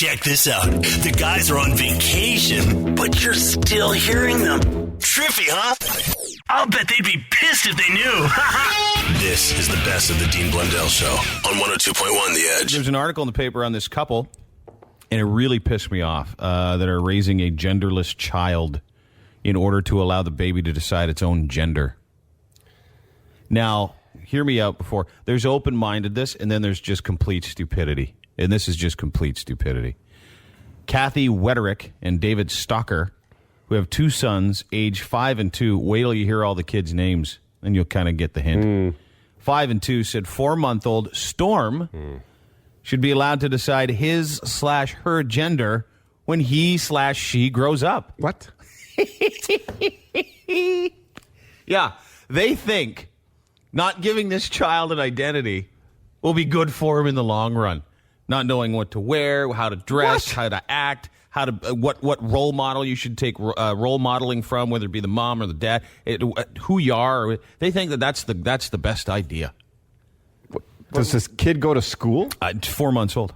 Check this out. The guys are on vacation, but you're still hearing them. Trippy, huh? I'll bet they'd be pissed if they knew. This is the best of the Dean Blundell Show on 102.1 The Edge. There's an article in the paper on this couple, and it really pissed me off, that are raising a genderless child in order to allow the baby to decide its own gender. Now, hear me out before. There's open-mindedness, and then there's just complete stupidity. And this is just complete stupidity. Kathy Wederick and David Stocker, who have two sons, age 5 and 2. Wait till you hear all the kids' names, and you'll kind of get the hint. 5 and 2 said 4-month-old Storm should be allowed to decide his/her gender when he/she grows up. What? Yeah, they think not giving this child an identity will be good for him in the long run. Not knowing what to wear, how to dress, how to act, how to what role model you should take role modeling from, whether it be the mom or the dad, who you are. They think that's the best idea. Does this kid go to school? 4 months old.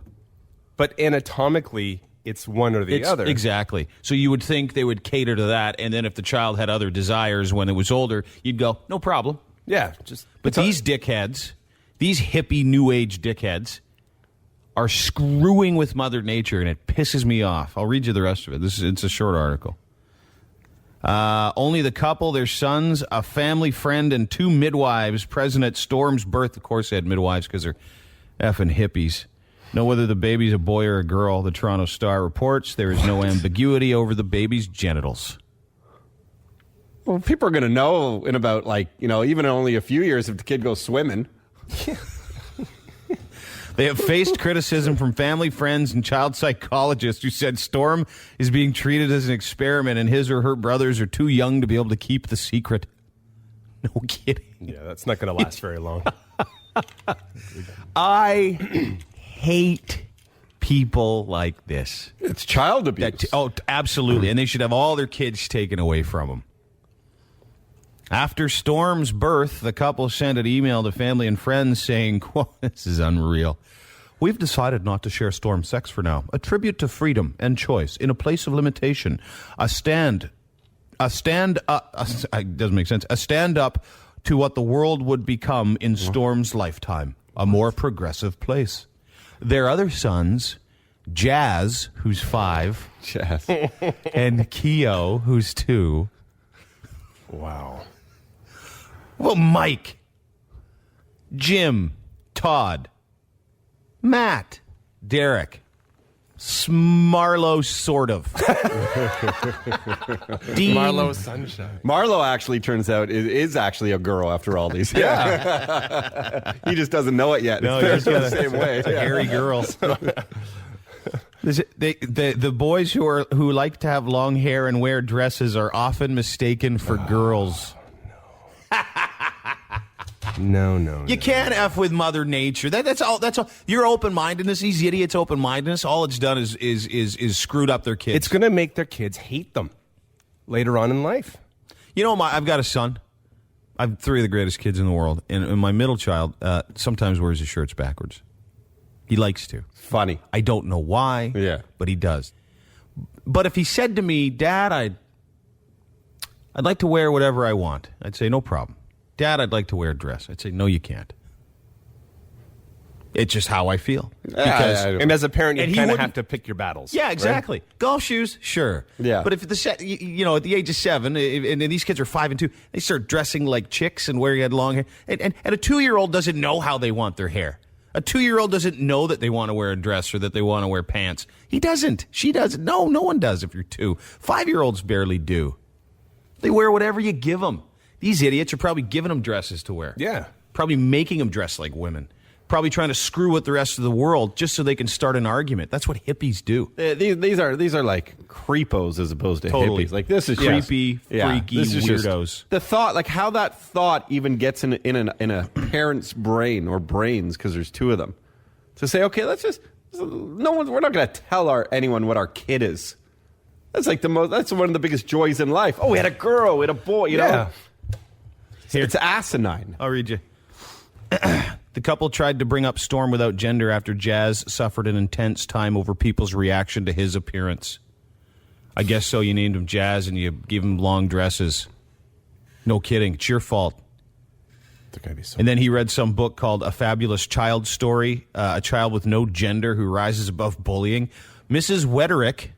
But anatomically, it's one or the other. Exactly. So you would think they would cater to that, and then if the child had other desires when it was older, you'd go, no problem. Yeah. But these dickheads, these hippie new age dickheads, are screwing with Mother Nature, and it pisses me off. I'll read you the rest of it. It's a short article. Only the couple, their sons, a family friend, and 2 midwives present at Storm's birth. Of course, they had midwives because they're effing hippies. Know whether the baby's a boy or a girl. The Toronto Star reports there is no ambiguity over the baby's genitals. Well, people are going to know in about, even only a few years if the kid goes swimming. They have faced criticism from family, friends, and child psychologists who said Storm is being treated as an experiment and his or her brothers are too young to be able to keep the secret. No kidding. Yeah, that's not going to last very long. I hate people like this. It's child abuse. Absolutely. And they should have all their kids taken away from them. After Storm's birth, the couple sent an email to family and friends saying, quote, this is unreal. We've decided not to share Storm's sex for now. A tribute to freedom and choice in a place of limitation. It doesn't make sense. A stand up to what the world would become in Storm's lifetime. A more progressive place. Their other sons, Jazz, who's 5. Jazz. And Keo, who's 2. Wow. Well, Mike, Jim, Todd, Matt, Derek, Marlo, sort of. Dean, Marlo Sunshine. Marlo actually turns out is actually a girl after all these. Yeah. He just doesn't know it yet. No, it's he's got the same way. a hairy girl. The boys who like to have long hair and wear dresses are often mistaken for girls. No. You can't F with Mother Nature. That's all. Your open-mindedness, these idiots' open-mindedness, all it's done is screwed up their kids. It's going to make their kids hate them later on in life. You know, I've got a son. I have 3 of the greatest kids in the world. And my middle child sometimes wears his shirts backwards. He likes to. Funny. I don't know why, but he does. But if he said to me, Dad, I'd like to wear whatever I want, I'd say, no problem. Dad, I'd like to wear a dress. I'd say, no, you can't. It's just how I feel. And as a parent, you kind of wouldn't have to pick your battles. Yeah, exactly. Right? Golf shoes, sure. Yeah. But if at the age of 7, and these kids are 5 and 2, they start dressing like chicks and wearing long hair. And a 2-year-old doesn't know how they want their hair. A 2-year-old doesn't know that they want to wear a dress or that they want to wear pants. He doesn't. She doesn't. No one does if you're 2. 5-year-olds barely do. They wear whatever you give them. These idiots are probably giving them dresses to wear. Yeah. Probably making them dress like women. Probably trying to screw with the rest of the world just so they can start an argument. That's what hippies do. These are like creepos as opposed to totally. hippies. Like this is creepy, freaky weirdos. The thought, like how that thought even gets in a parent's brain or brains, because there's 2 of them, to say, okay, we're not going to tell anyone what our kid is. That's like that's one of the biggest joys in life. Oh, we had a girl, we had a boy. You know, Here. it's asinine. I'll read you. The couple tried to bring up Storm without gender after Jazz suffered an intense time over people's reaction to his appearance. I guess so. You named him Jazz and you gave him long dresses. No kidding. It's your fault. And then he read some book called A Fabulous Child Story, a child with no gender who rises above bullying. Mrs. Wederick,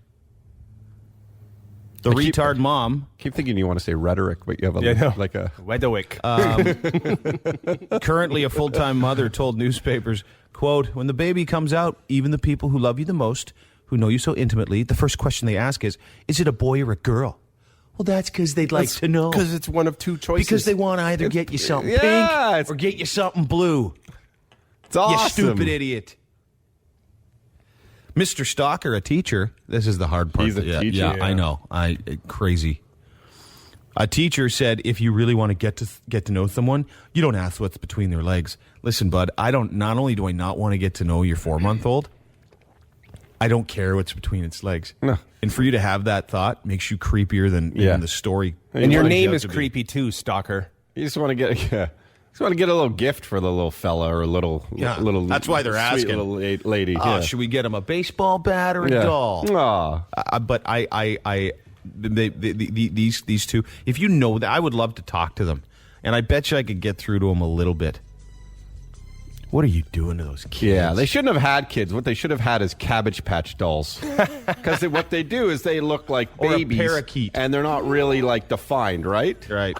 the retard mom. Keep thinking you want to say rhetoric, but you have like a... Wederick. Currently a full-time mother told newspapers, quote, when the baby comes out, even the people who love you the most, who know you so intimately, the first question they ask is it a boy or a girl? Well, that's because they'd like to know. Because it's one of two choices. Because they want to either get you something pink or get you something blue. It's awesome. You stupid idiot. Mr. Stalker, a teacher. This is the hard part. He's a teacher. Yeah, I know. Crazy. A teacher said, if you really want to get to know someone, you don't ask what's between their legs. Listen, bud, not only do I not want to get to know your 4-month-old, I don't care what's between its legs. No. And for you to have that thought makes you creepier than even the story. And your name is creepy too, Stalker. You just want to get a little gift for the little fella or a little. That's why they're sweet asking. Little lady. Should we get him a baseball bat or a doll? But these two. If you know that, I would love to talk to them, and I bet you I could get through to them a little bit. What are you doing to those kids? Yeah, they shouldn't have had kids. What they should have had is Cabbage Patch dolls. Because what they do is they look like babies. Or a parakeet. And they're not really, like, defined, right? Right.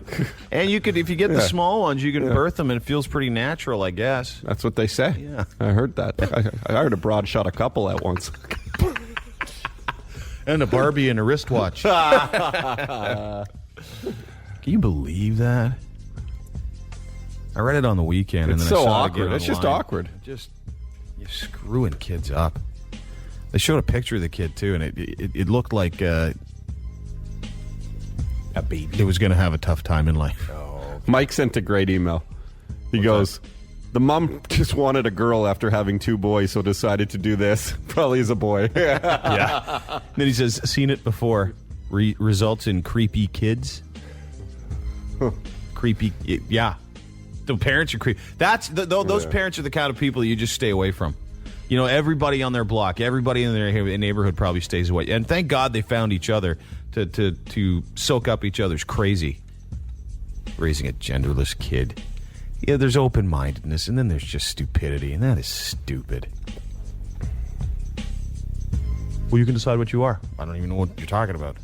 And you could, if you get the small ones, you can birth them, and it feels pretty natural, I guess. That's what they say. Yeah. I heard that. I heard a broad shot a couple at once. And a Barbie and a wristwatch. Can you believe that? I read it on the weekend. It's and then so I saw awkward. It again It's just online. awkward. You're screwing kids up. They showed a picture of the kid, too, and it looked like a baby. It was going to have a tough time in life. Oh. Mike sent a great email. He goes, the mom just wanted a girl after having 2 boys, so decided to do this. Probably is a boy. Yeah. Then he says, seen it before. Results in creepy kids. Creepy, yeah. The parents are creepy. Those parents are the kind of people you just stay away from. You know, everybody on their block, everybody in their neighborhood probably stays away. And thank God they found each other to soak up each other's crazy. Raising a genderless kid. Yeah, there's open-mindedness, and then there's just stupidity, and that is stupid. Well, you can decide what you are. I don't even know what you're talking about.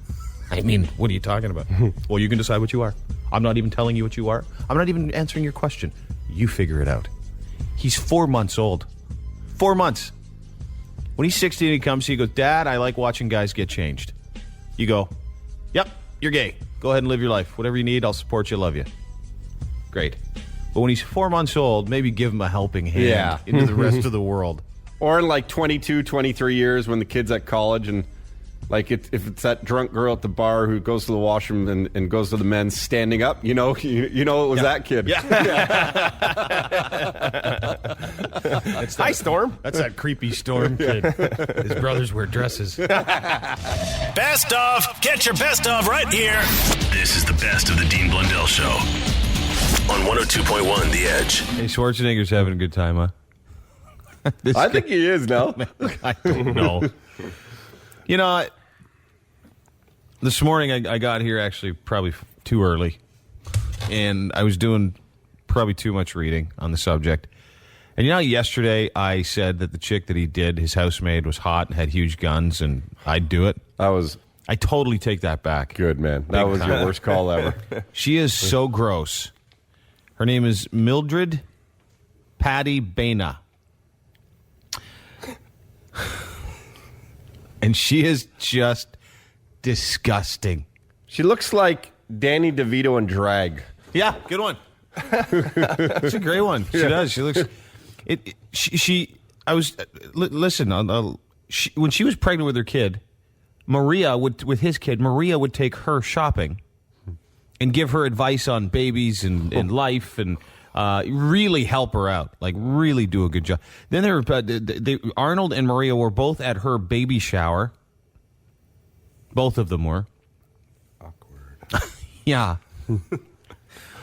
I mean, what are you talking about? Well, you can decide what you are. I'm not even telling you what you are. I'm not even answering your question. You figure it out. He's 4 months old. 4 months. When he's 16, he comes to you, he goes, Dad, I like watching guys get changed. You go, yep, you're gay. Go ahead and live your life. Whatever you need, I'll support you, love you. Great. But when he's 4 months old, maybe give him a helping hand into the rest of the world. Or in like 22, 23 years when the kid's at college and like if it's that drunk girl at the bar who goes to the washroom and goes to the men's standing up, you know it was that kid. Yeah. Hi, Storm. That's that creepy Storm kid. His brothers wear dresses. Best of. Get your best of right here. This is the best of the Dean Blundell Show on 102.1 The Edge. Hey, Schwarzenegger's having a good time, huh? I think he is now. I don't know. You know, this morning I got here actually probably too early, and I was doing probably too much reading on the subject. And you know, yesterday I said that the chick that he did, his housemaid, was hot and had huge guns, and I'd do it. I totally take that back. Good, man. That was your worst call ever. She is so gross. Her name is Mildred Patty Baina. And she is just disgusting. She looks like Danny DeVito in drag. Yeah, good one. It's a great one. She does. She looks. Listen. When she was pregnant with her kid, Maria would take her shopping and give her advice on babies and life and really help her out, like really do a good job. Then Arnold and Maria were both at her baby shower. Both of them were. Awkward. Yeah.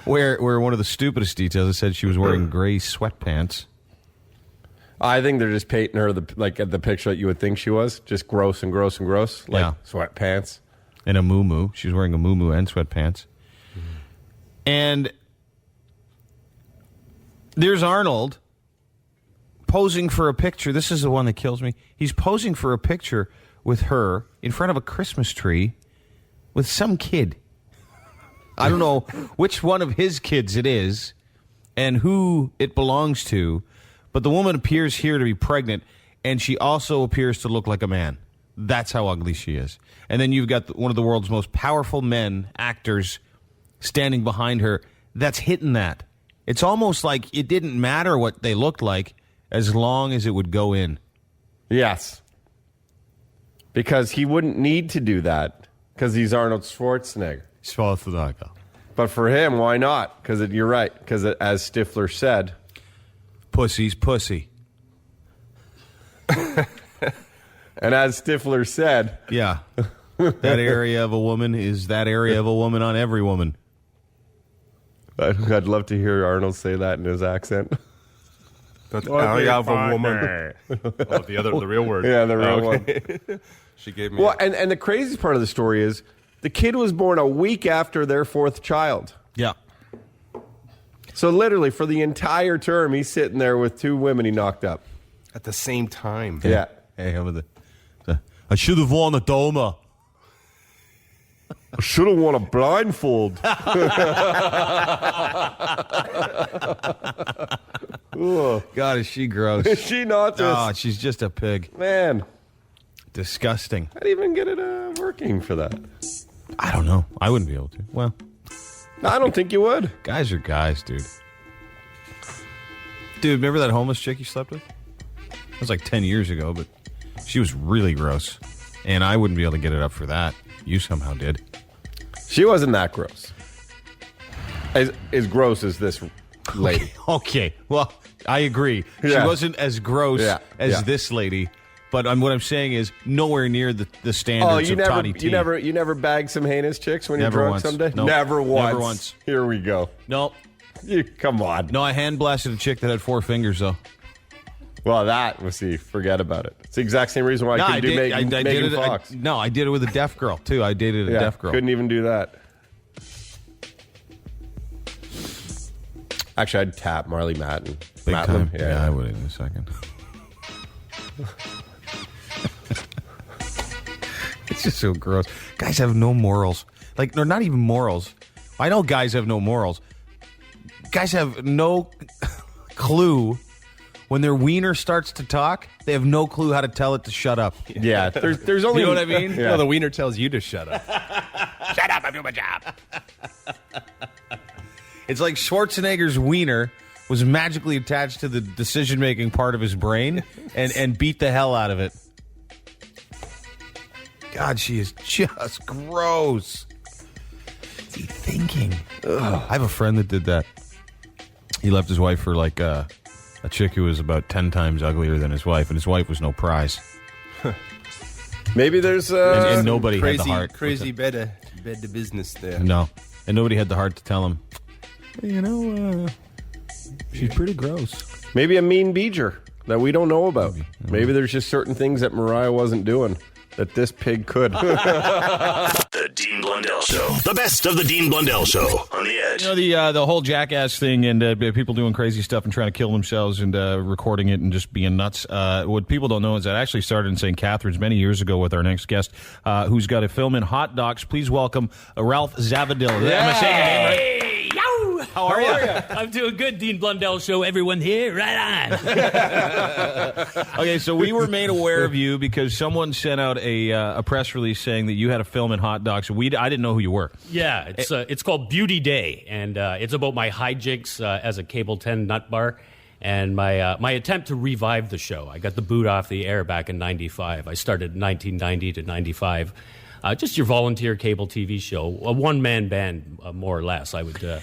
where one of the stupidest details, it said she was wearing gray sweatpants. I think they're just painting her the picture that you would think she was, just gross and gross and gross, like sweatpants. And a muumuu. She was wearing a muumuu and sweatpants. And there's Arnold posing for a picture. This is the one that kills me. He's posing for a picture with her in front of a Christmas tree with some kid. I don't know which one of his kids it is and who it belongs to, but the woman appears here to be pregnant, and she also appears to look like a man. That's how ugly she is. And then you've got one of the world's most powerful men, actors, standing behind her. That's hitting that. It's almost like it didn't matter what they looked like as long as it would go in. Yes. Because he wouldn't need to do that because he's Arnold Schwarzenegger. But for him, why not? Because you're right. Because as Stifler said, pussy's pussy. And as Stifler said, yeah, that area of a woman is that area of a woman on every woman. I'd love to hear Arnold say that in his accent. That area of a woman. The real word. Yeah, the real one. She gave me. Well, and the craziest part of the story is the kid was born a week after their fourth child. Yeah. So literally for the entire term, he's sitting there with two women he knocked up at the same time. Yeah. Hey, I should have worn a doma. I should have worn a blindfold. God, is she gross? Is she not just... Oh, she's just a pig. Man. Disgusting. How do you even get it working for that? I don't know. I wouldn't be able to. Well, I don't think you would. Guys are guys, dude. Dude, remember that homeless chick you slept with? That was like 10 years ago, but she was really gross. And I wouldn't be able to get it up for that. You somehow did. She wasn't that gross. As gross as this lady. Okay. Well, I agree. Yeah. She wasn't as gross as this lady. But what I'm saying is nowhere near the standards of Toddy T. You never bagged some heinous chicks when you're drunk someday? Nope. Never once. Never once. Here we go. Nope. Come on. No, I hand blasted a chick that had 4 fingers, though. Well, forget about it. It's the exact same reason why I couldn't do Megan Fox. I did it with a deaf girl, too. I dated a deaf girl. Couldn't even do that. Actually, I'd tap Marley Matlin. Big time? Yeah, I would in a second. It's just so gross. Guys have no morals. Like, they're not even morals. I know guys have no morals. Guys have no clue. When their wiener starts to talk, they have no clue how to tell it to shut up. Yeah, there's only... You know what I mean? Yeah. No, the wiener tells you to shut up. Shut up, I do my job. It's like Schwarzenegger's wiener was magically attached to the decision-making part of his brain and beat the hell out of it. God, she is just gross. What's he thinking? Ugh. I have a friend that did that. He left his wife for like... a chick who was about 10 times uglier than his wife, and his wife was no prize. Maybe there's and nobody crazy, had the heart. Crazy bed of business there. No, and nobody had the heart to tell him. She's pretty gross. Maybe a mean beeger that we don't know about. Maybe there's just certain things that Mariah wasn't doing that this pig could. The Dean Blundell Show. The best of the Dean Blundell Show on the Edge. You know, the whole jackass thing and people doing crazy stuff and trying to kill themselves and recording it and just being nuts. What people don't know is that actually started in St. Catharines many years ago with our next guest who's got a film in hot docs. Please welcome Ralph Zavadil. Am I saying your name right? How are you? I'm doing good, Dean Blundell Show. Everyone here, right on. Okay, so we were made aware of you because someone sent out a press release saying that you had a film in hot docs. I didn't know who you were. Yeah, it's called Beauty Day, and it's about my hijinks as a Cable 10 nut bar and my attempt to revive the show. I got the boot off the air back in 95. I started in 1990 to 95. Just your volunteer cable TV show, a one-man band, more or less. I would...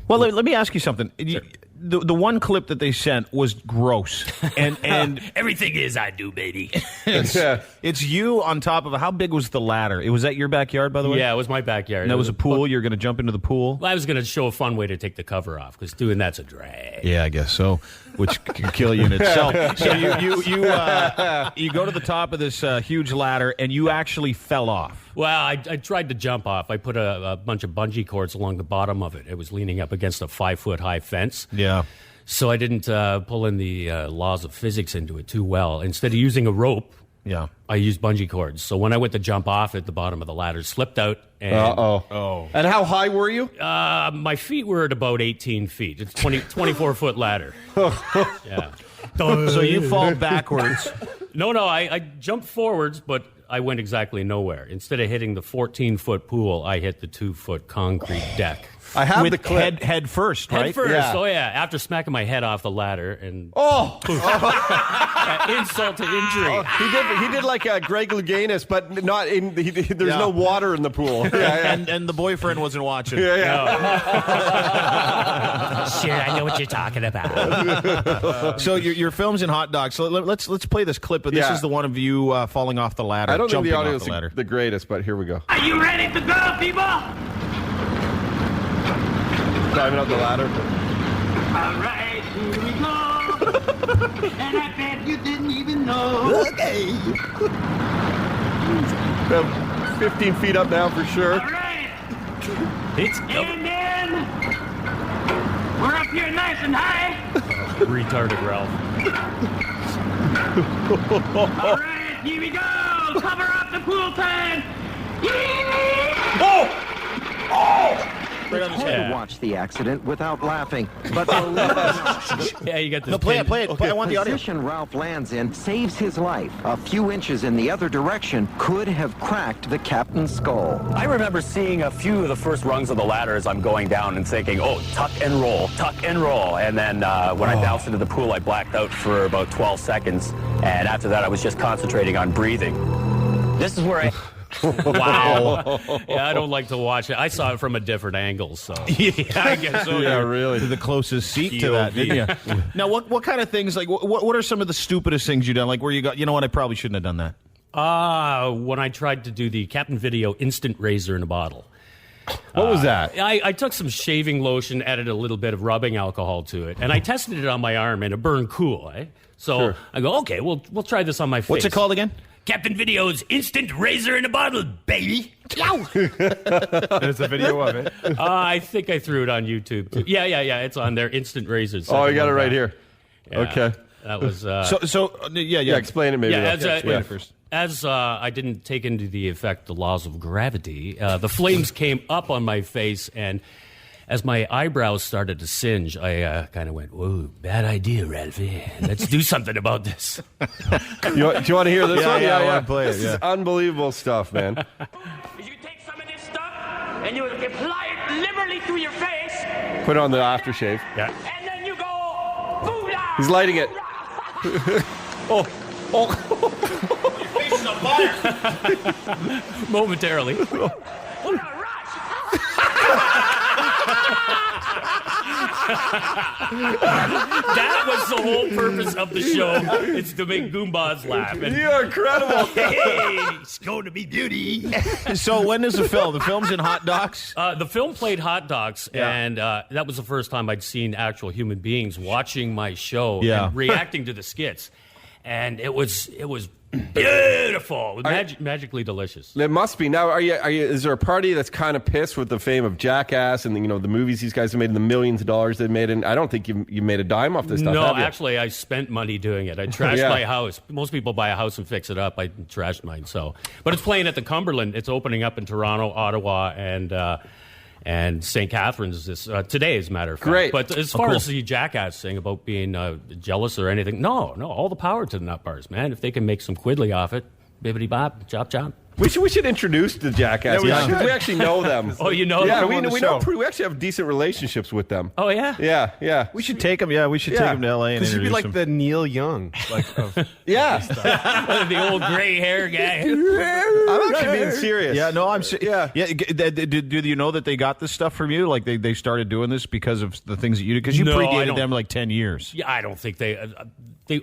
Well, let me ask you something. Sure. the one clip that they sent was gross, and Everything is I do, baby. it's you on top of how big was the ladder? It was at your backyard, by the way. Yeah, it was my backyard. And that was a pool. You're going to jump into the pool. Well, I was going to show a fun way to take the cover off because doing that's a drag. Yeah, I guess so. Which could kill you in itself. So you go to the top of this huge ladder, and you actually fell off. Well, I tried to jump off. I put a bunch of bungee cords along the bottom of it. It was leaning up against a 5-foot-high fence. Yeah. So I didn't pull in the laws of physics into it too well. Instead of using a rope, I used bungee cords. So when I went to jump off at the bottom of the ladder, slipped out. And, And how high were you? my feet were at about 18 feet. It's 24-foot ladder. Yeah. So you fall backwards. No, I jumped forwards, but I went exactly nowhere. Instead of hitting the 14-foot pool, I hit the 2-foot concrete deck. I have with the clip. head first, right? Head first, Yeah. oh yeah. After smacking my head off the ladder and insult to injury. He did like Greg Louganis, but not in. There's no water in the pool. And the boyfriend wasn't watching. Shit, I know what you're talking about. So your film's in hot dogs. So let's play this clip. This is the one of you falling off the ladder. I don't think the audio off the ladder. is the greatest, but here we go. Are you ready to go, people? Climbing up the ladder. All right, here we go. And I bet you didn't even know. Okay. 15 feet up now for sure. All right. It's And then we're up here nice and high. retarded Ralph. All right, here we go. Cover up the pool time. Right on his Hard head. to watch the accident without laughing, but the Yeah, you got this. No, play it. I want the audio. position Ralph lands in saves his life. A few inches in the other direction could have cracked the captain's skull. I remember seeing a few of the first rungs of the ladder as I'm going down and thinking, oh, tuck and roll. And then when I bounced into the pool, I blacked out for about 12 seconds. And after that, I was just concentrating on breathing. This is where I... Wow. Yeah, I don't like to watch it. I saw it from a different angle, so. Yeah, I guess so. Yeah, really. To the closest seat to that, didn't you? Now, what kind of things, like, what are some of the stupidest things you've done? Like, where you got, you know what, I probably shouldn't have done that. When I tried to do the Captain Video instant razor in a bottle. What was that? I took some shaving lotion, added a little bit of rubbing alcohol to it, and I tested it on my arm, and it burned cool, eh? So Sure. I go, okay, we'll try this on my face. What's it called again? Captain Video's instant razor in a bottle, baby. There's a video of it. I think I threw it on YouTube too. Yeah, it's on there. Instant razors. Oh, you got it right here. Yeah, Okay. That was. Yeah, explain it maybe. Yeah, though. explain it first. As I didn't take into the effect the laws of gravity, the flames came up on my face, and as my eyebrows started to singe, I kind of went, whoa, bad idea, Ralphie. Let's do something about this. Do you want to hear this one? I wanna play it, This is unbelievable stuff, man. You take some of this stuff and you apply it liberally to your face, Put it on the aftershave. Yeah. and then you go, "Booyah!" He's lighting it. Momentarily. What a rush! That was the whole purpose of the show. It's to make Goombas laugh. And You are incredible. hey, it's going to be beauty. So when is the film? The film's in hot dogs? The film played hot dogs, and that was the first time I'd seen actual human beings watching my show and reacting to the skits. And it was beautiful. It was magically delicious. It must be. Now, are you? Is there a party that's kind of pissed with the fame of Jackass and the movies these guys have made and the millions of dollars they've made? And I don't think you made a dime off this stuff. No, have you? actually, I spent money doing it. I trashed my house. Most people buy a house and fix it up. I trashed mine. But it's playing at the Cumberland. It's opening up in Toronto, Ottawa, and St. Catharines today, as a matter of fact. Great. But as far as the Jackass thing about being jealous or anything, no, all the power to the nut bars, man. If they can make some quiddly off it, bibbity bop, chop chop. We should introduce the Jackass. Yeah, we should. We actually know them. Oh, you know Yeah, them we on the know. show. We actually have decent relationships with them. Oh, yeah? Yeah. We should take him. Yeah, we should take him to L.A. and This should be introduce like him. the Neil Young, of Yeah. The old gray hair guy. I'm actually being serious. Yeah, no, I'm. Yeah. Do you know that they got this stuff from you? Like they started doing this because of the things that you did? Because you No, I predated don't. them like 10 years. Yeah, I don't think they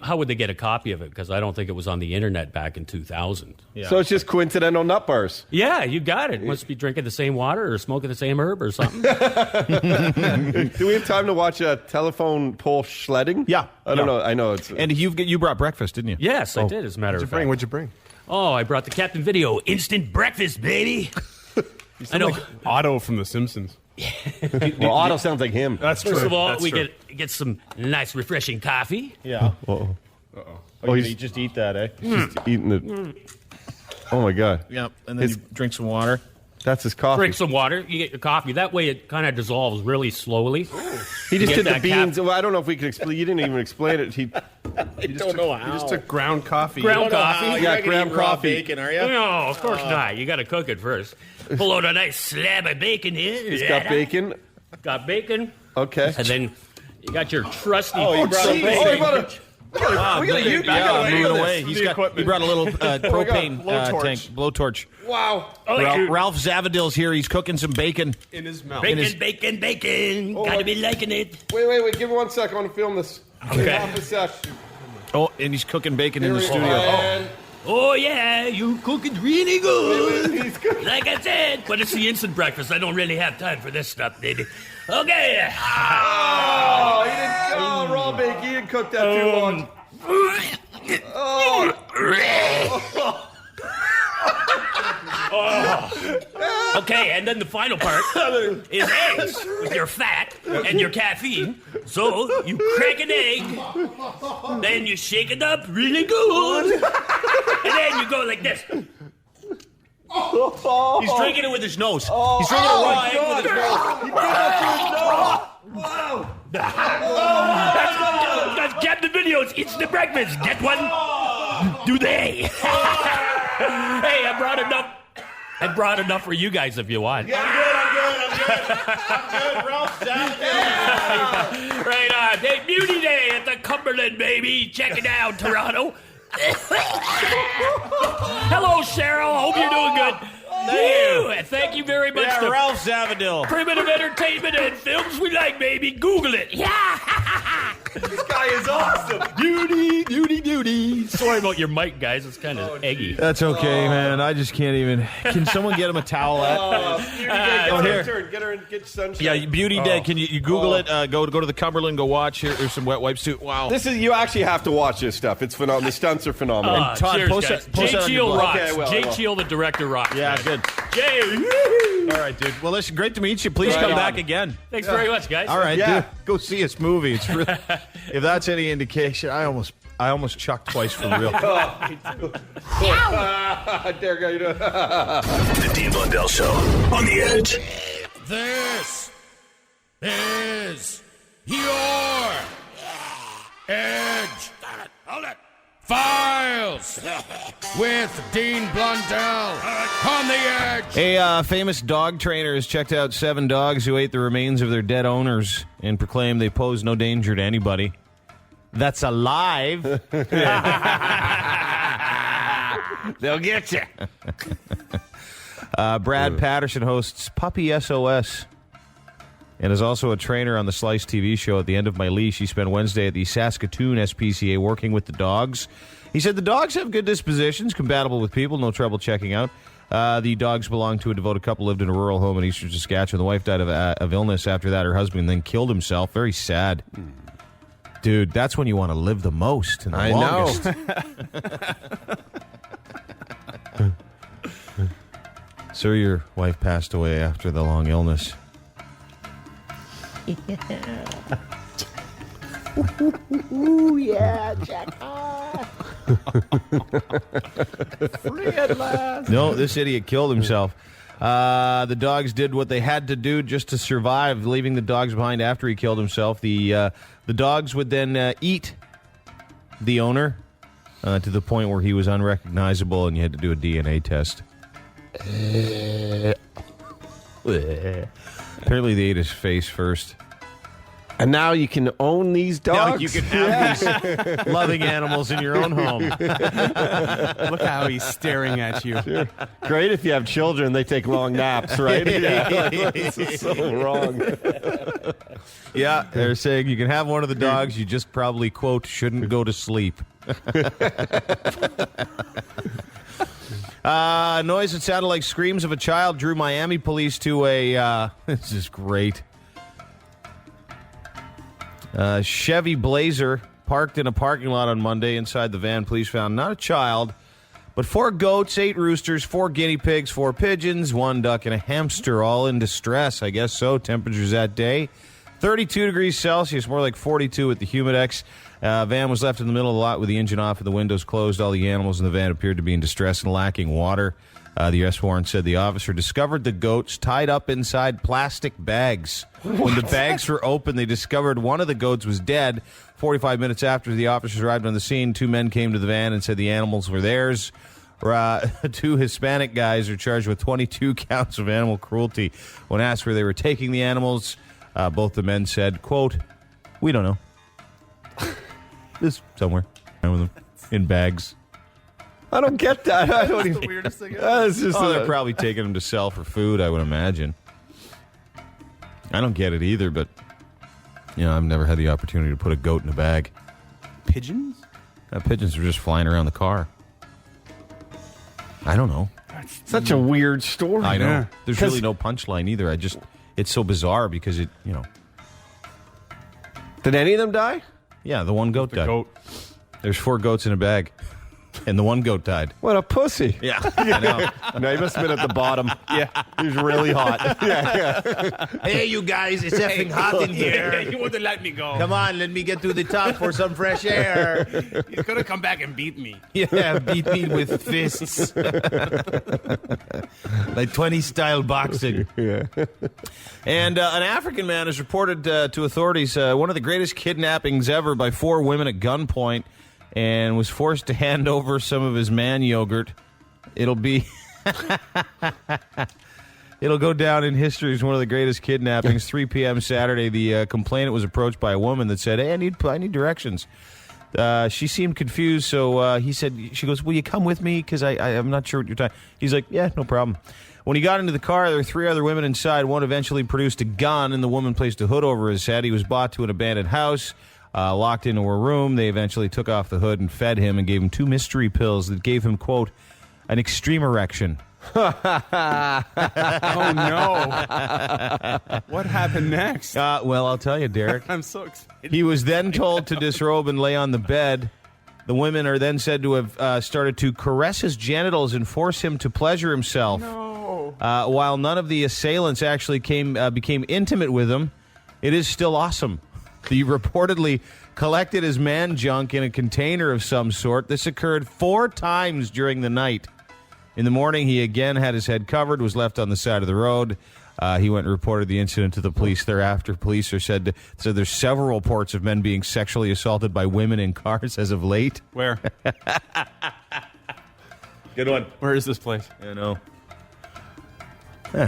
how would they get a copy of it? Because I don't think it was on the internet back in 2000. So it's just coincidental nut bars. Yeah, you got it. Must be drinking the same water or smoking the same herb or something. Do we have time to watch a telephone pole sledding? Yeah. I don't know. I know it's. And you brought breakfast, didn't you? Yes, I did, as a matter of fact. What'd you bring? Oh, I brought the Captain Video instant breakfast, baby. I know. Like Otto from The Simpsons. Well, Otto sounds like him. That's true. First of all, That's we true. get some nice, refreshing coffee. Yeah. Uh-oh. Oh, he's- you just eat that, eh? Just eating the. Oh my god. Yeah. And then you drink some water. That's his coffee. Drink some water. You get your coffee. That way, it kind of dissolves really slowly. He just get did the that beans. Well, I don't know if we could explain. You didn't even explain it. He don't know how. You just took ground coffee. Ground coffee. got graham coffee. bacon, are you? No, of course not. You got to cook it first. Pull out a nice slab of bacon here. He's got bacon. Got bacon. Okay. And then you got your trusty. Oh, he brought a Jeez. bacon. Oh, he brought a. Wow, we gotta use- moving away. He's got. He brought a little propane blowtorch. tank, blowtorch. Wow. Ralph Zavadil's here. He's cooking some bacon. In his mouth. Bacon. Gotta be liking it. Wait. Give me 1 second. I want to film this. Okay. Half a sec. Oh, and he's cooking bacon in the Here we go. studio. And Oh, yeah, you cook it really good. he's good. Like I said, but it's the instant breakfast. I don't really have time for this stuff, baby. Okay. Oh, he didn't. Oh, raw bacon. He didn't cook that too long. Okay, and then the final part is eggs with your fat and your caffeine. So you crack an egg, then you shake it up really good, and then you go like this. He's drinking it with his nose. He's drinking a raw egg with his nose. That's Captain Video's Instant Breakfast. Get one? Do they? Hey, I brought enough for you guys if you want. I'm good. Ralph Zavadil. Right on. Hey, Beauty Day at the Cumberland, baby. Check it out, Toronto. Hello, Cheryl. Hope you're doing good. Thank you very much. Yeah, to Ralph Zavadil. Primitive Entertainment and Films We Like, baby. Google it. Yeah. This guy is awesome. Beauty. Sorry about your mic, guys. It's kind of eggy. That's okay, man. I just can't even. Can someone get him a towel? Get her and get sunshine. Yeah, Beauty Day. Can you Google it? Go to the Cumberland. Go watch. Here's some wet wipes too. Wow. This is. You actually have to watch this stuff. It's phenomenal. The stunts are phenomenal. Todd, cheers, post guys. it- post it Jay on your Cheel blog. rocks. Okay, I will, I Jay will. Cheel, the director, rocks. Yeah, man. good. Jay. All right, dude. Well, listen, great to meet you. Please Right come on. back again. Thanks very much, guys. All right, Yeah. dude. Go see this movie. It's really, if that's any indication, I almost chucked twice for real. There you go. The Dean Blundell Show on the Edge. This is your Edge. Hold it. Files with Dean Blundell on the Edge. A famous dog trainer has checked out 7 dogs who ate the remains of their dead owners and proclaimed they pose no danger to anybody that's alive. They'll get you. Brad Patterson hosts Puppy SOS and is also a trainer on the Slice TV show. At the end of my leash, he spent Wednesday at the Saskatoon SPCA working with the dogs. He said the dogs have good dispositions, compatible with people, no trouble checking out. The dogs belong to a devoted couple, lived in a rural home in eastern Saskatchewan. The wife died of illness after that. Her husband then killed himself. Very sad. Dude, that's when you want to live the most and the longest. Sir, your wife passed away after the long illness. No, this idiot killed himself. The dogs did what they had to do just to survive, leaving the dogs behind after he killed himself. The dogs would then eat the owner to the point where he was unrecognizable and you had to do a DNA test. Apparently they ate his face first. And now you can own these dogs? Now you can have these loving animals in your own home. Look how he's staring at you. Sure. Great if you have children. They take long naps, right? This is so wrong. Yeah, they're saying you can have one of the dogs. You just probably, quote, shouldn't go to sleep. Noise that sounded like screams of a child drew Miami police to a... this is great. Chevy Blazer parked in a parking lot on Monday. Inside the van, police found not a child, but 4 goats, 8 roosters, 4 guinea pigs, 4 pigeons, 1 duck, and a hamster, all in distress, I guess so. Temperatures that day, 32 degrees Celsius, more like 42 at the Humidex. Van was left in the middle of the lot with the engine off and the windows closed. All the animals in the van appeared to be in distress and lacking water. The arrest warrant said the officer discovered the goats tied up inside plastic bags. When the bags were open, they discovered one of the goats was dead. 45 minutes after the officers arrived on the scene, 2 men came to the van and said the animals were theirs. 2 Hispanic guys are charged with 22 counts of animal cruelty. When asked where they were taking the animals, both the men said, quote, "We don't know. Just somewhere with them in bags." I don't get that. I don't even. The weirdest thing It's just they're probably taking them to sell for food, I would imagine. I don't get it either, but I've never had the opportunity to put a goat in a bag. Pigeons? Pigeons are just flying around the car. I don't know. such a weird story. I know. There's really no punchline either. It's so bizarre because it. Did any of them die? Yeah, the one goat died. Goat. There's 4 goats in a bag. And the one goat died. What a pussy. Yeah, I know. No, he must have been at the bottom. Yeah, he was really hot. Hey, you guys, it's effing hot in here. You wouldn't let me go. Come on, let me get to the top for some fresh air. You could have come back and beat me. Yeah, beat me with fists. Like 20 style boxing. Yeah. And an African man has reported to authorities one of the greatest kidnappings ever by 4 women at gunpoint, and was forced to hand over some of his man yogurt. It'll go down in history as one of the greatest kidnappings. 3 p.m. Saturday, the complainant was approached by a woman that said, "Hey, I need directions." She seemed confused, so she goes, "Will you come with me? Because I'm not sure what you're talking." He's like, "Yeah, no problem." When he got into the car, there were 3 other women inside. One eventually produced a gun, and the woman placed a hood over his head. He was brought to an abandoned house. Locked into a room. They eventually took off the hood and fed him and gave him 2 mystery pills that gave him, quote, an extreme erection. Oh, no. What happened next? Well, I'll tell you, Derek. I'm so excited. He was then told to disrobe and lay on the bed. The women are then said to have started to caress his genitals and force him to pleasure himself. No. While none of the assailants actually became intimate with him, it is still awesome. He reportedly collected his man junk in a container of some sort. This occurred 4 times during the night. In the morning, he again had his head covered, was left on the side of the road. He went and reported the incident to the police. Thereafter, police are said there's several reports of men being sexually assaulted by women in cars as of late. Where? Good one. Where is this place? I know.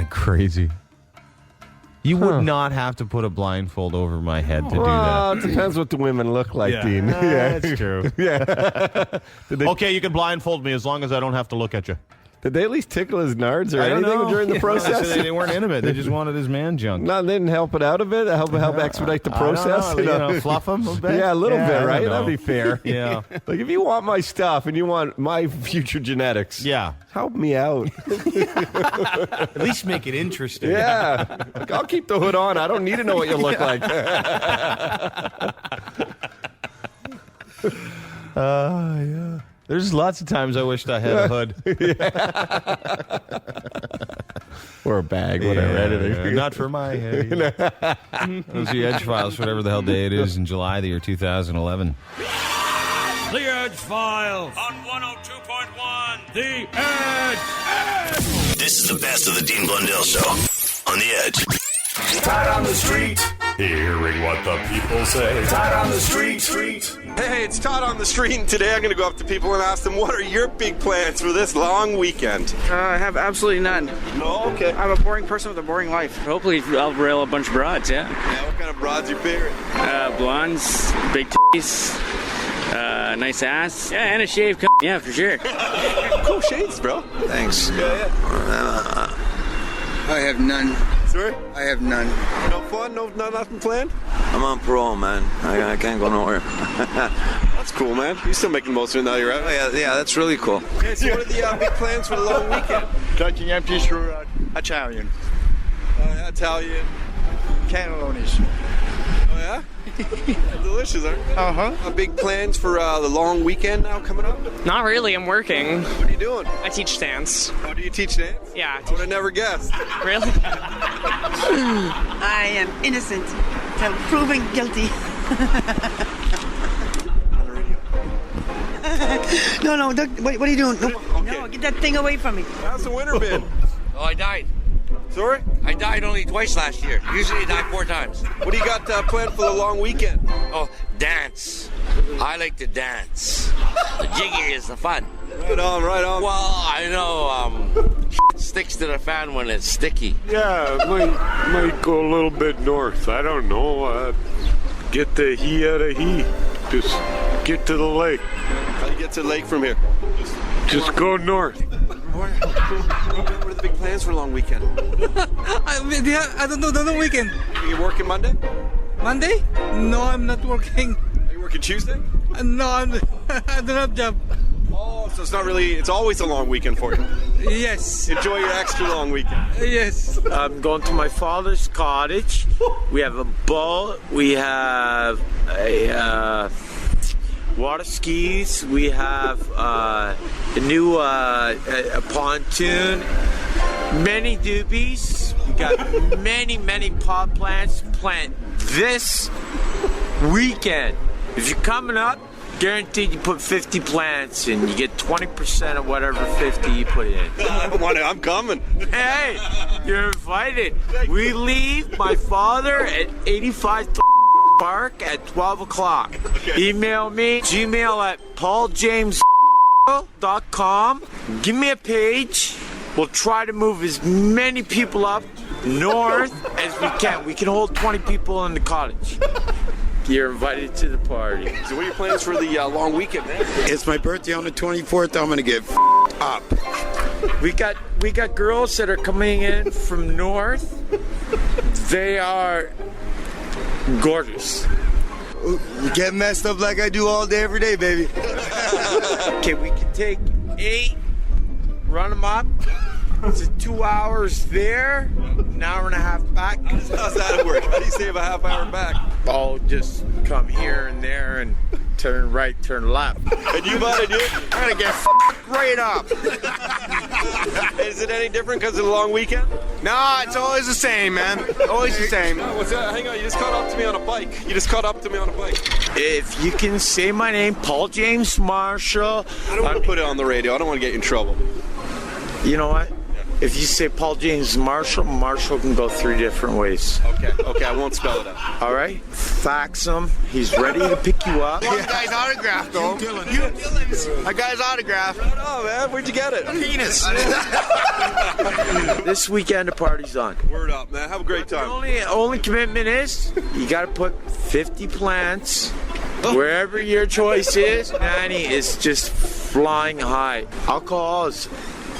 Crazy. You would not have to put a blindfold over my head to do that. It depends what the women look like, Dean. That's true. Yeah. Okay, you can blindfold me as long as I don't have to look at you. Did they at least tickle his nards or I don't anything know. during the process? They weren't intimate. They just wanted his man junk. No, they didn't help it out of it? Help expedite the process? I don't know, fluff him a bit? Yeah, a little bit, right? I don't know. That'd be fair. Yeah. Like, if you want my stuff and you want my future genetics, Yeah. help me out. At least make it interesting. Yeah. Like, I'll keep the hood on. I don't need to know what you look like. Yeah. There's lots of times I wished I had a hood. Or a bag, whatever. Anything. Yeah. Not for my head. Those are the Edge Files, whatever the hell day it is in July, the year 2011. The Edge Files on 102.1 The Edge. This is the best of the Dean Blundell Show on The Edge. Tide on the street. Hearing what the people say. Tide on the street. Hey, it's Todd on the street, and today I'm going to go up to people and ask them, what are your big plans for this long weekend? I have absolutely none. No? Okay. I'm a boring person with a boring life. Hopefully I'll rail a bunch of broads, yeah. Yeah, what kind of broads your favorite? Blondes, big titties, nice ass, yeah, and a shave, yeah, for sure. Cool shades, bro. Thanks. Yeah. I have none. Sorry? I have none. No fun? No nothing planned? I'm on parole, man. I can't go nowhere. That's cool, man. You're still making the most of it now you're out. Oh, yeah, that's really cool. Okay, so what are the big plans for the long weekend? Touching empties for Italian. Italian. Cannellonis. Oh, yeah? Delicious, aren't they? Uh-huh. Big plans for the long weekend now coming up? Not really. I'm working. What are you doing? I teach dance. Oh, do you teach dance? Yeah. I would have never guessed. Really? I am innocent till proven guilty. No, what are you doing? No, get that thing away from me. How's the winter been? Oh, I died. Sorry? I died only twice last year. Usually I die 4 times. What do you got planned for the long weekend? Oh, dance. I like to dance. The jiggy is the fun. Right on. Well, I know sticks to the fan when it's sticky. Yeah, might go a little bit north. I don't know. Get the he out of he. Just get to the lake. How do you get to the lake from here? Just go north. What are the big plans for a long weekend? I don't know. The weekend. Are you working Monday? Monday? No, I'm not working. Are you working Tuesday? No, I don't have a job. Oh, so it's not really, it's always a long weekend for you. Yes. Enjoy your extra long weekend. Yes. I'm going to my father's cottage. We have a boat. We have a water skis. We have a new a pontoon. Many doobies. We got many pot plants to plant this weekend. If you're coming up, guaranteed you put 50 plants in. You get 20% of whatever 50 you put in. I'm coming. Hey, you're invited. We leave my father at 85 Park at 12 o'clock. Okay. Email me, Gmail at pauljames.com. Give me a page. We'll try to move as many people up north as we can. We can hold 20 people in the cottage. You're invited to the party. So what are your plans for the long weekend, man? It's my birthday on the 24th. I'm going to get up. We got girls that are coming in from north. They are gorgeous. You get messed up like I do all day, every day, baby. Okay, we can take 8, run them up. It's 2 hours there, an hour and a half back. How's that work? How do you save a half hour back? I'll just come here and there and turn right, turn left. And you about to do it? I'm gonna get right up. Is it any different because of the long weekend? No, it's always the same, man. Always the same. What's that? Hang on, you just caught up to me on a bike. If you can say my name, Paul James Marshall. I don't want to put it on the radio. I don't want to get you in trouble. You know what? If you say Paul James Marshall, Marshall can go 3 different ways. Okay, I won't spell it out. All right? Fax him. He's ready to pick you up. One guy's autograph, though. A guy's autograph. Oh, man, where'd you get it? Penis. This weekend, the party's on. Word up, man. Have a great time. Only commitment is you got to put 50 plants wherever your choice is. Nanny is just flying high. Alcohol is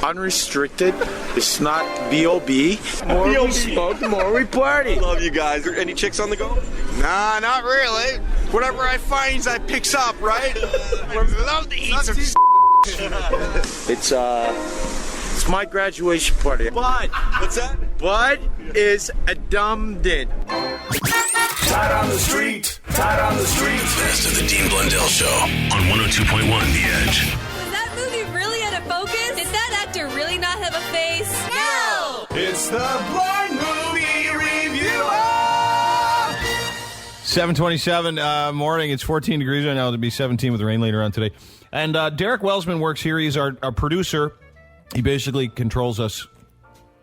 unrestricted. It's not B.O.B. More we smoke, the more we party. Love you guys. Are any chicks on the go? Nah, not really. Whatever I find, I picks up, right? Love to eat some It's my graduation party. Bud. What's that? Bud is a dumb dent. Tide on the street. Best of the Dean Blundell Show on 102.1 The Edge. Was that movie really out of focus? Did that actor really not have a face? No! It's the Blind Movie Reviewer! 7:27 morning. It's 14 degrees right now. It'll be 17 with rain later on today. And Derek Welsman works here. He's our producer. He basically controls us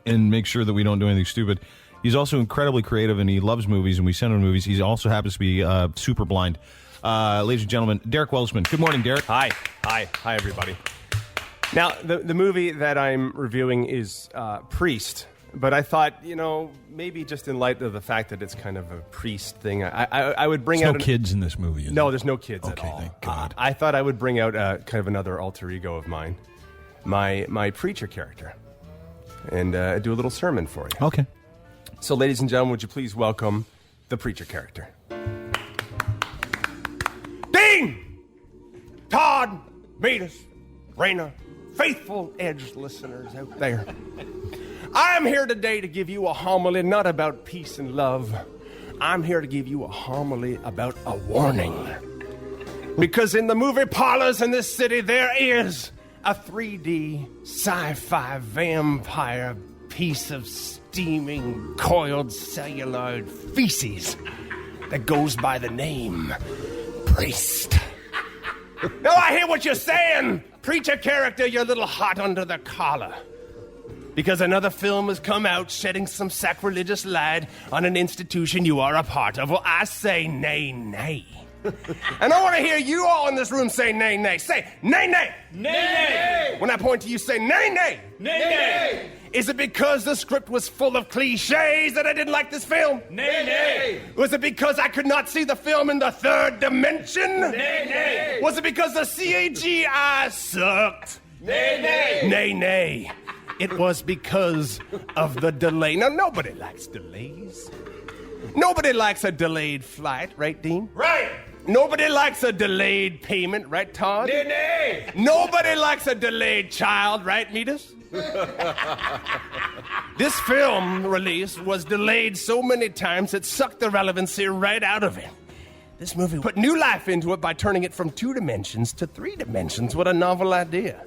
and makes sure that we don't do anything stupid. He's also incredibly creative, and he loves movies, and we send him movies. He also happens to be super blind. Ladies and gentlemen, Derek Welsman. Good morning, Derek. Hi, everybody. Now, the movie that I'm reviewing is Priest, but I thought, maybe just in light of the fact that it's kind of a priest thing, I would bring out... There's no kids in this movie, is No, there? there's no kids at all. Okay, thank God. I thought I would bring out kind of another alter ego of mine, my preacher character, and do a little sermon for you. Okay. So, ladies and gentlemen, would you please welcome the preacher character? Dean! Todd! Metis! Raina! Faithful Edge listeners out there. I am here today to give you a homily not about peace and love. I'm here to give you a homily about a warning. Because in the movie parlors in this city, there is a 3D sci-fi vampire piece of steaming, coiled celluloid feces that goes by the name Priest. Now I hear what you're saying, preacher character, you're a little hot under the collar. Because another film has come out shedding some sacrilegious light on an institution you are a part of. Well, I say nay, nay. And I want to hear you all in this room say nay, nay. Say nay, nay. Nay, nay. When I point to you, say nay, nay. Nay, nay. Is it because the script was full of cliches that I didn't like this film? Nay, nay. Was it because I could not see the film in the third dimension? Nay, nay. Was it because the CGI sucked? Nay, nay. Nay, nay. It was because of the delay. Now, nobody likes delays. Nobody likes a delayed flight, right, Dean? Right. Nobody likes a delayed payment, right, Todd? Nay, nay. Nobody likes a delayed child, right, Metis? This film release was delayed so many times it sucked the relevancy right out of it. This movie put new life into it by turning it from 2 dimensions to 3 dimensions. What a novel idea.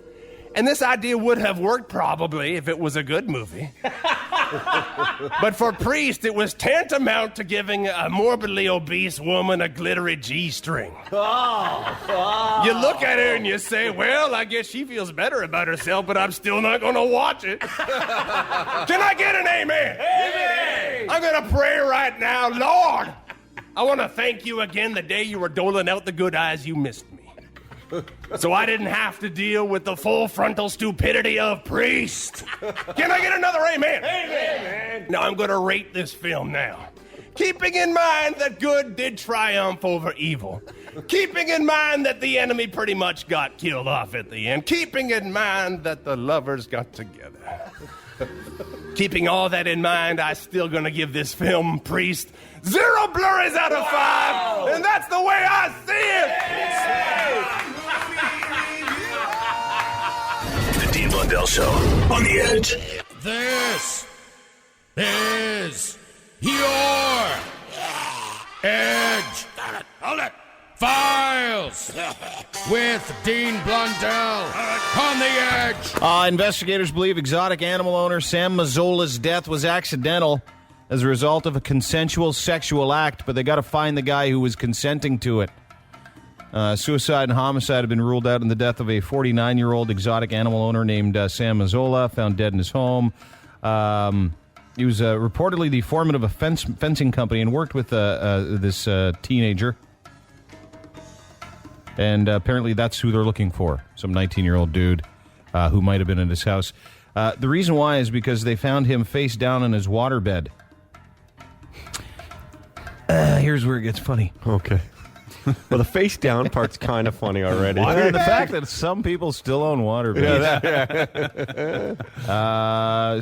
And this idea would have worked probably if it was a good movie. But for Priest, it was tantamount to giving a morbidly obese woman a glittery G-string. You look at her and you say, well, I guess she feels better about herself, but I'm still not going to watch it. Can I get an amen? Amen. I'm going to pray right now. Lord, I want to thank you again the day you were doling out the good eyes you missed me. So I didn't have to deal with the full frontal stupidity of Priest. Can I get another amen? Amen. Now I'm going to rate this film now. Keeping in mind that good did triumph over evil. Keeping in mind that the enemy pretty much got killed off at the end. Keeping in mind that the lovers got together. Keeping all that in mind, I'm still going to give this film, Priest, 0 blurries out of 5. And that's the way I see it. The Dean Blundell Show on the Edge. This is your Edge. Hold it. Files with Dean Blundell on the Edge. Investigators believe exotic animal owner Sam Mazzola's death was accidental as a result of a consensual sexual act, but they got to find the guy who was consenting to it. Suicide and homicide have been ruled out in the death of a 49-year-old exotic animal owner named Sam Mazzola, found dead in his home. He was reportedly the foreman of a fencing company and worked with this teenager. And apparently that's who they're looking for, some 19-year-old dude who might have been in his house. The reason why is because they found him face down in his waterbed. Here's where it gets funny. Okay. Well, the face down part's kind of funny already. The fact that some people still own waterbeds.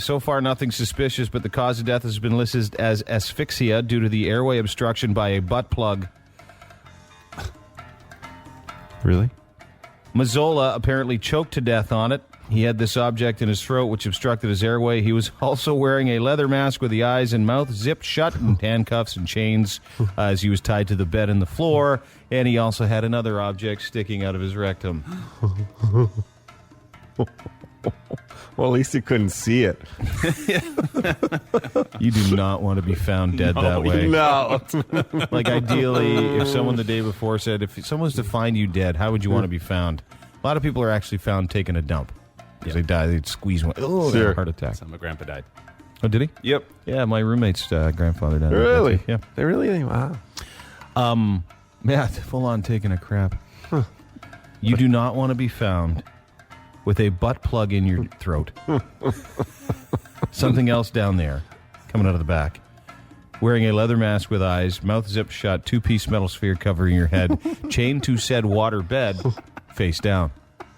So far, nothing suspicious, but the cause of death has been listed as asphyxia due to the airway obstruction by a butt plug. Really? Mazzola apparently choked to death on it. He had this object in his throat which obstructed his airway. He was also wearing a leather mask with the eyes and mouth zipped shut and handcuffs and chains as he was tied to the bed and the floor. And he also had another object sticking out of his rectum. Well, at least he couldn't see it. You do not want to be found dead that way. No. Like, ideally, if someone the day before said, if someone was to find you dead, how would you want to be found? A lot of people are actually found taking a dump. Because they die, they'd squeeze one. Oh, they have a heart attack. So my grandpa died. Oh, did he? Yep. Yeah, my roommate's grandfather died. Really? Yeah. They really? Wow. Yeah, full on taking a crap. Huh. You do not want to be found with a butt plug in your throat. Something else down there, coming out of the back. Wearing a leather mask with eyes, mouth zipped shut, 2-piece metal sphere covering your head, chained to said water bed, face down.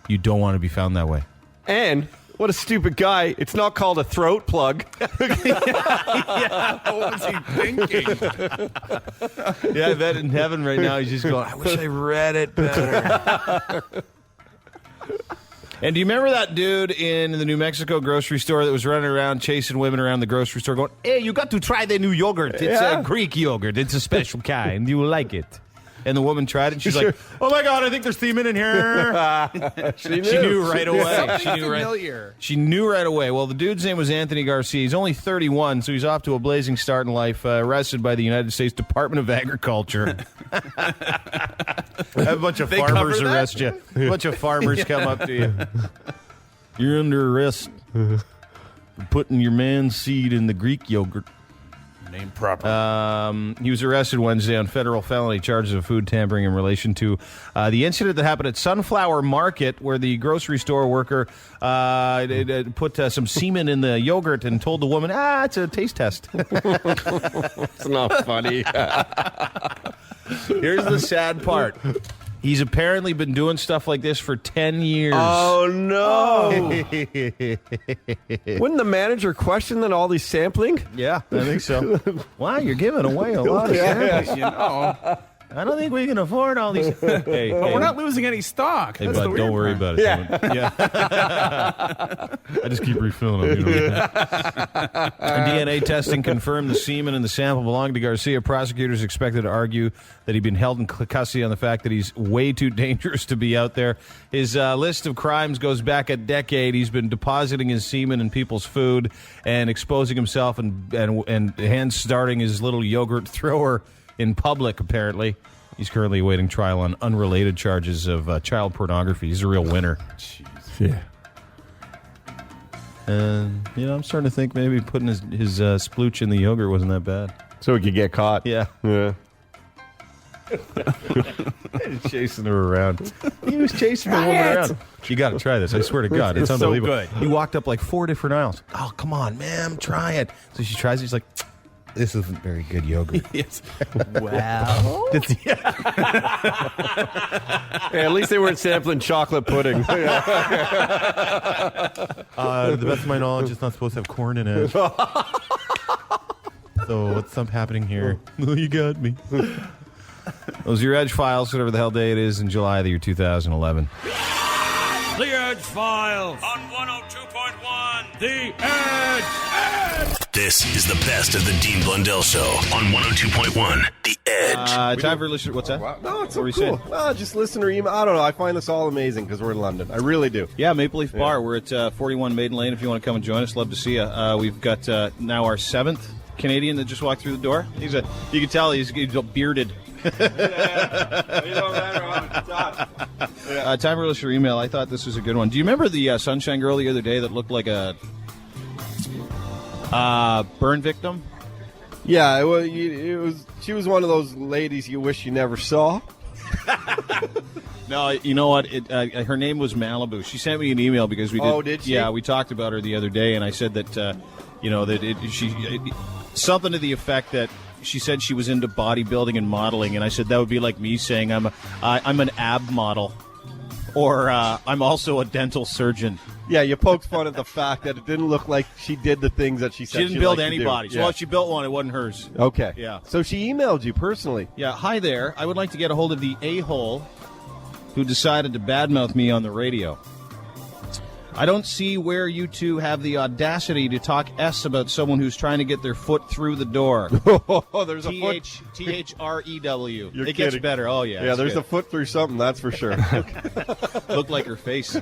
You don't want to be found that way. And what a stupid guy. It's not called a throat plug. Yeah, what was he thinking? Yeah, I bet in heaven right now he's just going, I wish I read it better. And do you remember that dude in the New Mexico grocery store that was running around chasing women around the grocery store going, hey, you got to try the new yogurt. It's a Greek yogurt. It's a special kind. You will like it. And the woman tried it, and she's like, oh, my God, I think there's semen in here. She knew right away. She knew right away. Well, the dude's name was Anthony Garcia. He's only 31, so he's off to a blazing start in life, arrested by the United States Department of Agriculture. A bunch of farmers arrest you. A bunch of farmers come up to you. You're under arrest for putting your man's seed in the Greek yogurt. Name proper. He was arrested Wednesday on federal felony charges of food tampering in relation to the incident that happened at Sunflower Market, where the grocery store worker put some semen in the yogurt and told the woman, it's a taste test. It's not funny. Here's the sad part. He's apparently been doing stuff like this for 10 years. Oh, no. Wouldn't the manager question then all these sampling? Yeah, I think so. Wow, you're giving away a lot of samples. You know. I don't think we can afford all these. Hey, we're not losing any stock. Hey, bud, don't worry about it. Yeah. I just keep refilling them. DNA testing confirmed the semen in the sample belonged to Garcia. Prosecutors expected to argue that he'd been held in custody on the fact that he's way too dangerous to be out there. His list of crimes goes back a decade. He's been depositing his semen in people's food and exposing himself and hand starting his little yogurt thrower in public, apparently. He's currently awaiting trial on unrelated charges of child pornography. He's a real winner. Jeez. Yeah. And, I'm starting to think maybe putting his splooch in the yogurt wasn't that bad. So he could get caught. Yeah. Chasing her around. He was chasing the woman around. You got to try this. I swear to God. It's unbelievable. So good. He walked up like 4 different aisles. Oh, come on, ma'am. Try it. So she tries it. She's like, this isn't very good yogurt. Yes. Wow. Yeah, at least they weren't sampling chocolate pudding. To the best of my knowledge, it's not supposed to have corn in it. So what's up happening here? Oh, you got me. Those are your Edge Files, whatever the hell day it is in July of the year 2011. The Edge Files on 102.1 The Edge. This is the best of the Dean Blundell Show on 102.1 The Edge. Time for listener. What's that? No, it's so What were you cool. saying? Well, just listener email. I don't know. I find this all amazing because we're in London. I really do. Yeah, Maple Leaf Bar. We're at 41 Maiden Lane. If you want to come and join us, love to see you. We've got now our 7th Canadian that just walked through the door. You can tell he's bearded. Time for listener email. I thought this was a good one. Do you remember the Sunshine Girl the other day that looked like a burn victim? Yeah, it was. She was one of those ladies you wish you never saw. No, you know what? Her name was Malibu. She sent me an email because we did. Oh, did she? Yeah, we talked about her the other day, and I said that something to the effect that she said she was into bodybuilding and modeling, and I said that would be like me saying I'm an ab model, or I'm also a dental surgeon. Yeah, you poked fun at the fact that it didn't look like she did the things that she said she didn't build liked any to do. bodies. Yeah. Well, if she built one, it wasn't hers. Okay. Yeah. So she emailed you personally. Yeah. Hi there. I would like to get a hold of the a-hole who decided to badmouth me on the radio. I don't see where you two have the audacity to talk S about someone who's trying to get their foot through the door. Oh, there's a foot. T-H-R-E-W. You're It gets kidding. better. Oh, yeah. Yeah, there's good. a foot through something, that's for sure. Looked like her face.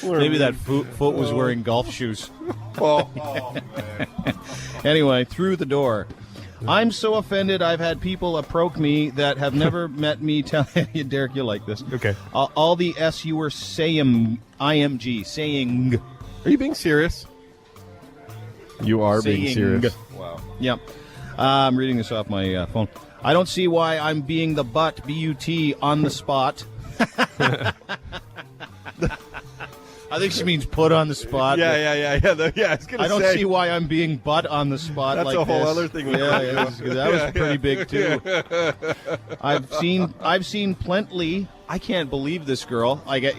Maybe that foot was wearing golf shoes. Oh, man. Anyway, through the door. I'm so offended I've had people approach me that have never met me. Derek, you like this. Okay. All the S you were saying, IMG, saying. Are you being serious? You are being serious. Wow. Yep. I'm reading this off my phone. I don't see why I'm being the butt, B-U-T, on the spot. I think she means put on the spot. Yeah. I don't see why I'm being butt on the spot. That's like a whole this. other thing. That was pretty big too. I've seen plenty. I can't believe this girl. I've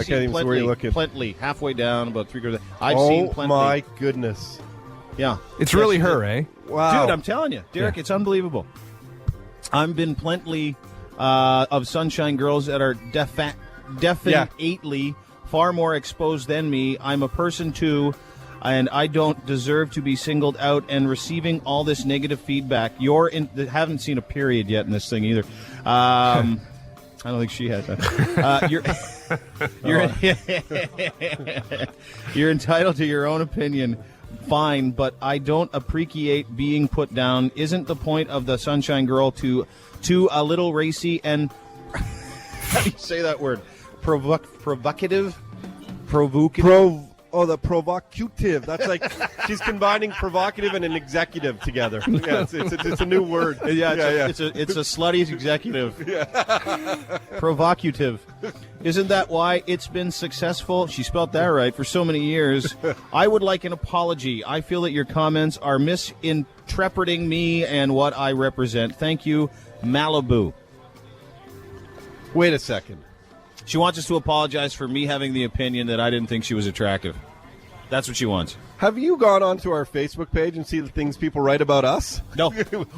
seen plenty halfway down, about 3/4. I've seen plenty. Oh my goodness. Yeah, it's really her, eh? Wow, dude, I'm telling you, Derek, it's unbelievable. I've been plenty of Sunshine Girls that are definitely far more exposed than me. I'm a person too, and I don't deserve to be singled out and receiving all this negative feedback. Haven't seen a period yet in this thing either. I don't think she has that. You're entitled to your own opinion. Fine, but I don't appreciate being put down. Isn't the point of the Sunshine Girl to a little racy and how do you say that word? Provocative? The provocative. That's like she's combining provocative and an executive together. Yeah, it's a new word. It's a slutty executive. Provocative. Isn't that why it's been successful? She spelled that right for so many years. I would like an apology. I feel that your comments are misinterpreting me and what I represent. Thank you, Malibu. Wait a second. She wants us to apologize for me having the opinion that I didn't think she was attractive. That's what she wants. Have you gone onto our Facebook page and see the things people write about us? No.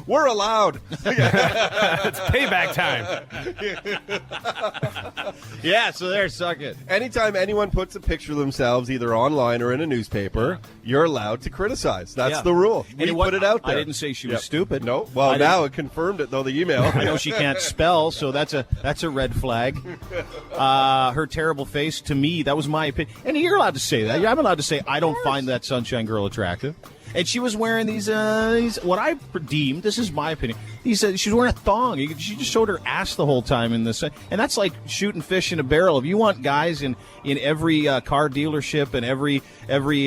We're allowed. It's payback time. Yeah, so there, suck it. Anytime anyone puts a picture of themselves either online or in a newspaper, you're allowed to criticize. That's the rule. We put it out there. I didn't say she was stupid. No. Well, now it confirmed it, though, the email. I know she can't spell, so that's a red flag. Her terrible face, to me, that was my opinion. And you're allowed to say that. I'm allowed to say I don't find that Sunshine Girl attractive. And she was wearing these what I deemed, this is my opinion, she was wearing a thong. She just showed her ass the whole time in this. And that's like shooting fish in a barrel. If you want guys in every car dealership and every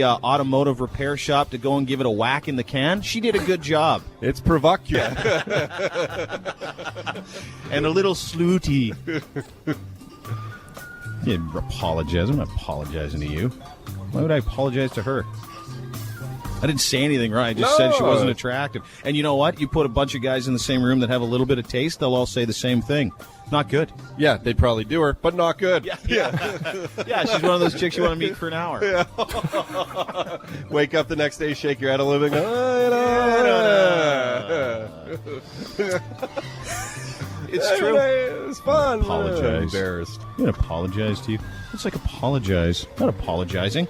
automotive repair shop to go and give it a whack in the can, she did a good job. It's provocative. And a little slooty. You apologize. I'm not apologizing to you. Why would I apologize to her? I didn't say anything wrong. I just said she wasn't attractive. And you know what? You put a bunch of guys in the same room that have a little bit of taste, they'll all say the same thing. Not good. Yeah, they'd probably do her, but not good. Yeah, she's one of those chicks you want to meet for an hour. Yeah. Wake up the next day, shake your head a little bit. It's true. It's fun. Apologize. Embarrassed. I'm going to apologize to you. It's like apologize. Not apologizing.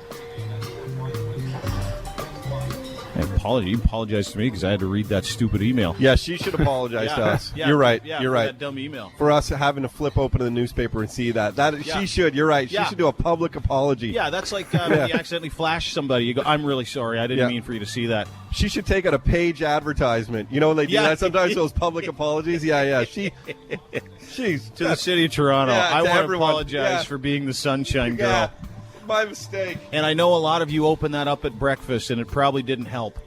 You apologized to me because I had to read that stupid email. Yeah, she should apologize to us. Yeah, you're right. Yeah, you're right. That dumb email. For us having to flip open the newspaper and see that. She should. You're right. She should do a public apology. Yeah, that's like when you accidentally flash somebody. You go, I'm really sorry. I didn't mean for you to see that. She should take out a page advertisement. You know when they do that sometimes, those public apologies? Yeah. She's to the city of Toronto. I want to apologize for being the Sunshine Girl. Yeah, my mistake. And I know a lot of you opened that up at breakfast, and it probably didn't help.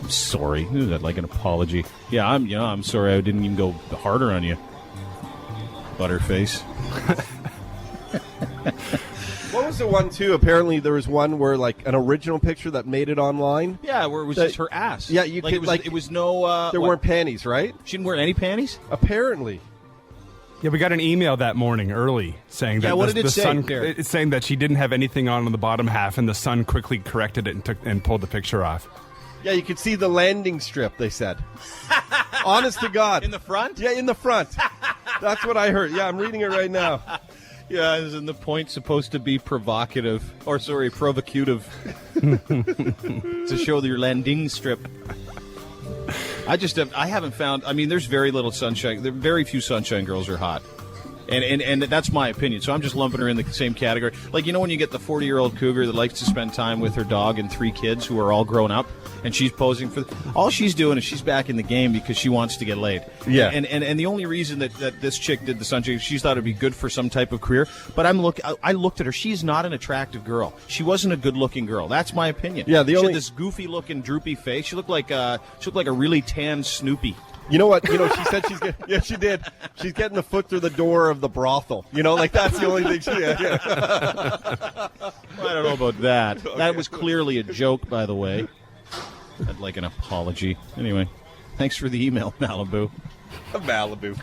I'm sorry. I'd like an apology. Yeah, I'm sorry I didn't even go harder on you, Butterface. What was the one, too? Apparently there was one where, like, an original picture that made it online. Yeah, where it was just her ass. Yeah, you could, it was no... there weren't panties, right? She didn't wear any panties? Apparently. Yeah, we got an email that morning early saying that what did it say, sun. Derek? It's saying that she didn't have anything on the bottom half, and the sun quickly corrected it and pulled the picture off. Yeah, you could see the landing strip, they said. Honest to God. In the front? Yeah, in the front. That's what I heard. Yeah, I'm reading it right now. Yeah, isn't the point supposed to be provocative? Or, sorry, provocative. To show your landing strip. I haven't found, there's very little sunshine. Very few Sunshine Girls are hot. And that's my opinion. So I'm just lumping her in the same category. Like, you know when you get the 40-year-old cougar that likes to spend time with her dog and 3 kids who are all grown up, and she's posing for... all she's doing is she's back in the game because she wants to get laid. Yeah. And the only reason that this chick did the Sunshine, she thought it'd be good for some type of career. But I looked at her. She's not an attractive girl. She wasn't a good-looking girl. That's my opinion. Yeah, she had this goofy-looking, droopy face. She looked like a really tan Snoopy. You know what? She said she's getting... Yeah, she did. She's getting the foot through the door of the brothel. That's the only thing she... Yeah. Well, I don't know about that. Okay. That was clearly a joke, by the way. I'd like an apology. Anyway, thanks for the email, Malibu. Malibu.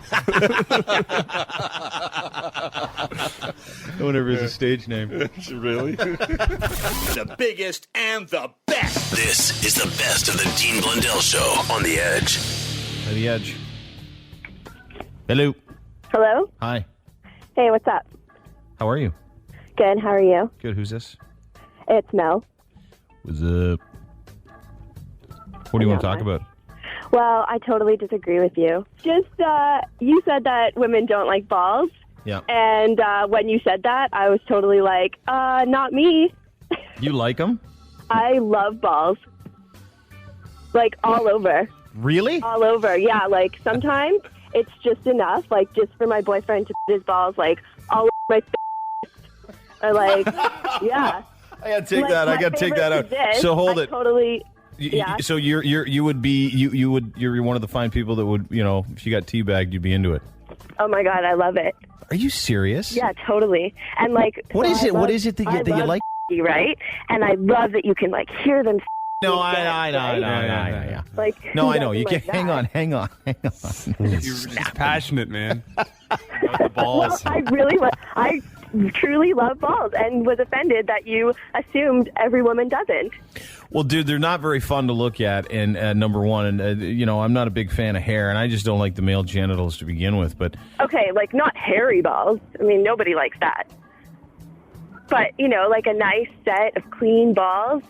Whatever is a stage name. Really? The biggest and the best. This is the best of the Dean Blundell Show on The Edge. The Edge. Hello. Hello. Hi. Hey, what's up? How are you? Good. How are you? Good. Who's this? It's Mel. What's up? What do you want to talk about? Well, I totally disagree with you. Just, you said that women don't like balls. Yeah. And when you said that, I was totally like, not me. You like them? I love balls. Like, all over. Really? All over, yeah. Like, sometimes it's just enough, like, just for my boyfriend to put his balls, like, all over my face. Or, like, yeah. I gotta take that. I gotta take that out. So hold it. Totally. Yeah. So you're one of the fine people that would, if you got teabagged, you'd be into it. Oh my God, I love it. Are you serious? Yeah, totally. And like, what is it? What is it that you like? Right? And I love that you can like hear them. No, I know. Like, no, I know. You like can't. Hang on. You're just passionate, man. The balls. Well, I truly love balls and was offended that you assumed every woman doesn't. Well, dude, they're not very fun to look at, and number one, and I'm not a big fan of hair, and I just don't like the male genitals to begin with. But okay, like not hairy balls. I mean, nobody likes that. But like a nice set of clean balls.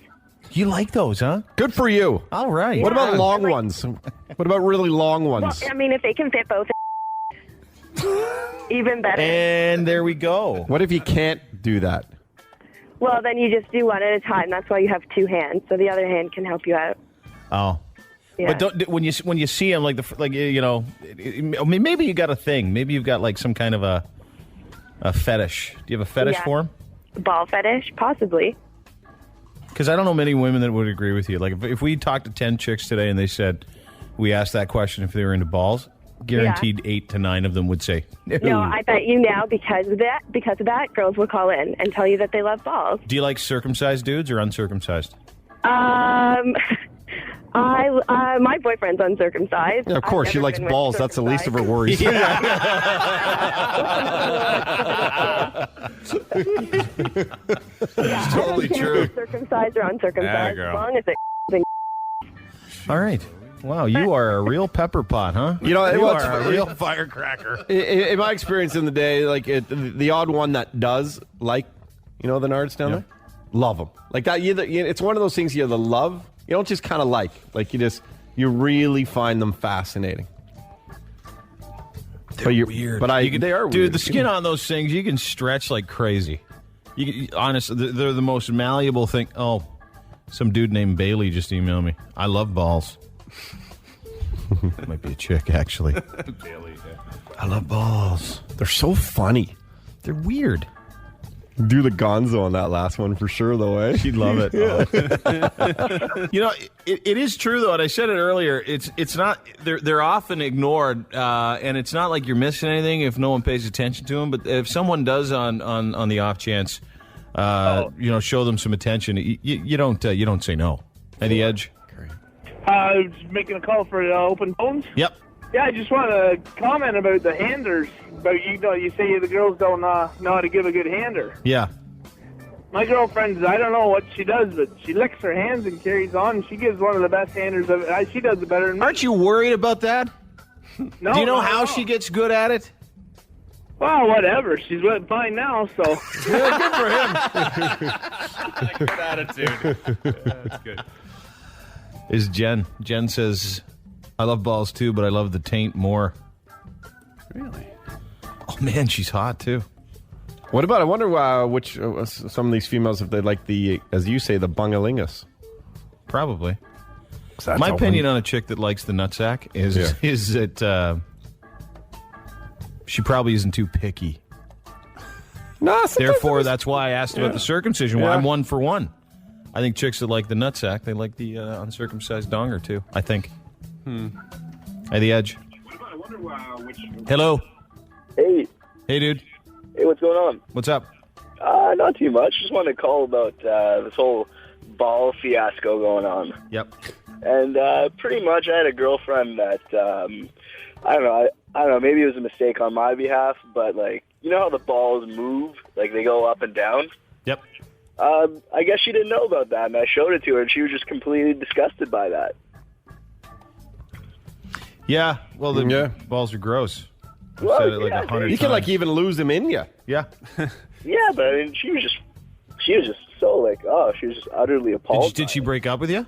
You like those, huh? Good for you. All right. Yeah, what about long ones? What about really long ones? Well, I mean, if they can fit both, even better. And there we go. What if you can't do that? Well, then you just do one at a time. That's why you have 2 hands, so the other hand can help you out. Oh. Yeah. But when you see them, maybe you got a thing. Maybe you've got like some kind of a fetish. Do you have a fetish for them? Ball fetish, possibly. Because I don't know many women that would agree with you. Like if we talked to 10 chicks today and they said we asked that question if they were into balls, guaranteed 8 to 9 of them would say no. No, I bet you now because of that, girls will call in and tell you that they love balls. Do you like circumcised dudes or uncircumcised? My boyfriend's uncircumcised. Yeah, of course, she likes balls. That's the least of her worries. It's totally true. Circumcised or uncircumcised, as long as it. All right. Wow, you are a real pepper pot, huh? You are a real firecracker. In my experience in the day, like the odd one that does like, the nards down there, love them. Like that, it's one of those things you either love, you don't just kind of like you really find them fascinating. They're weird. But they are weird. Dude, the skin on those things, you can stretch like crazy. Honestly, they're the most malleable thing. Oh, some dude named Bailey just emailed me. I love balls. Might be a chick, actually. Bailey, yeah. I love balls. They're so funny. They're weird. Do the gonzo on that last one for sure, though, eh? She'd love it. It is true, though, and I said it earlier, it's not, they're often ignored, and it's not like you're missing anything if no one pays attention to them, but if someone does on the off chance, show them some attention, you don't say no. At the Edge? Just making a call for open phones. Yep. Yeah, I just want to comment about the handers. About you say the girls don't know how to give a good hander. Yeah. My girlfriend, I don't know what she does, but she licks her hands and carries on. She gives one of the best handers of it. She does it better than me. Aren't you worried about that? No. Do you know how she gets good at it? Well, whatever. She's fine now, so. Yeah, good for him. Good attitude. Yeah, that's good. Is Jen. Jen says, I love balls too, but I love the taint more. Really? Oh, man, she's hot, too. What about, I wonder which some of these females, if they like the, as you say, the bungalingus. Probably. My opinion on a chick that likes the nutsack is that she probably isn't too picky. No, therefore, that's why I asked about the circumcision. Well, I'm 1 for 1. I think chicks that like the nutsack, they like the uncircumcised donger, too, I think. Hey, The Edge. Hello. Hey. Hey, dude. Hey, what's going on? What's up? Not too much. Just wanted to call about this whole ball fiasco going on. Yep. And pretty much I had a girlfriend that, I don't know, maybe it was a mistake on my behalf, but, like, you know how the balls move? Like, they go up and down? Yep. I guess she didn't know about that, and I showed it to her, and she was just completely disgusted by that. Yeah, well, the balls are gross. I've Well, said it like yeah, 100 You can, times. even lose them in you. Yeah. Yeah, but I mean, she was just so, like, she was just utterly appalled. Did she break up with you?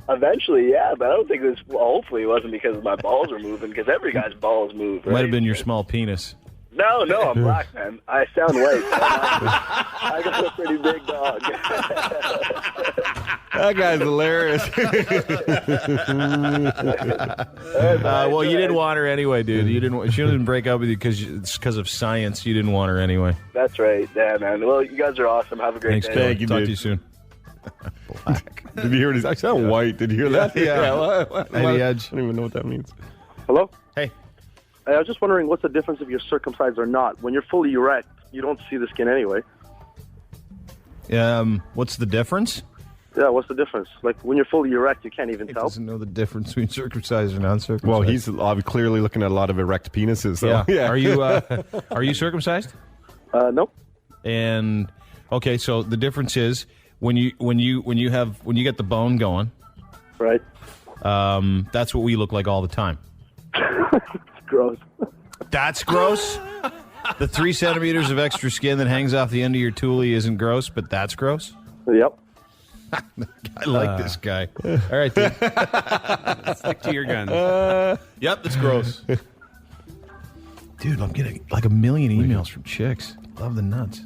Eventually, yeah, but I don't think it was, hopefully it wasn't because my balls were moving, because every guy's balls move, right? Might have been your small penis. No, I'm black, man. I sound white. I got a pretty big dog. That guy's hilarious. Well, you didn't want her anyway, dude. She didn't break up with you because of science. You didn't want her anyway. That's right. Yeah, man. Well, you guys are awesome. Have a great day. Thank you, Talk dude. to you soon. Black. Did you hear this? I sound white. Did you hear that? Yeah. Hey, The Edge. I don't even know what that means. Hello? Hey. I was just wondering what's the difference if you're circumcised or not. When you're fully erect, you don't see the skin anyway. What's the difference? Yeah, what's the difference? Like, when you're fully erect, you can't even He tell. doesn't know the difference between circumcised and uncircumcised. Well, he's clearly looking at a lot of erect penises. So. Yeah. Are you circumcised? Nope. And okay, so the difference is when you get the bone going, right? That's what we look like all the time. It's gross. That's gross. The 3 centimeters of extra skin that hangs off the end of your toolie isn't gross, but that's gross. Yep. I like this guy. All right, dude. Stick to your guns. Yep, that's gross. Dude, I'm getting like 1 million emails from chicks. Love the nuts.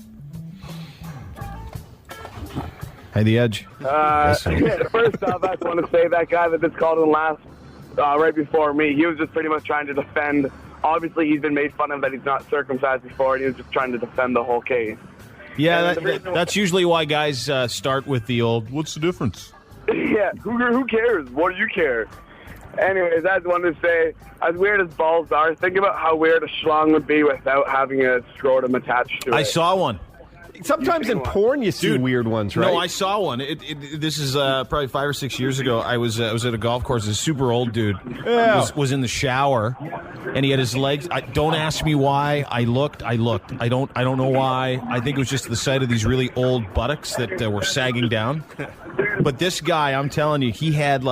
Hey, The Edge. First off, I just want to say that guy that just called in last, right before me, he was just pretty much trying to defend. Obviously, he's been made fun of that he's not circumcised before, and he was just trying to defend the whole case. Yeah, that's usually why guys start with the old, what's the difference? Yeah, who cares? What do you care? Anyways, I just wanted to say, as weird as balls are, think about how weird a schlong would be without having a scrotum attached to it. I saw one. Sometimes in porn you see weird ones, right? No, I saw one. This is probably 5 or 6 years ago. I was at a golf course. This super old dude was in the shower, and he had his legs. Don't ask me why. I looked. I don't know why. I think it was just the sight of these really old buttocks that were sagging down. But this guy, I'm telling you, he had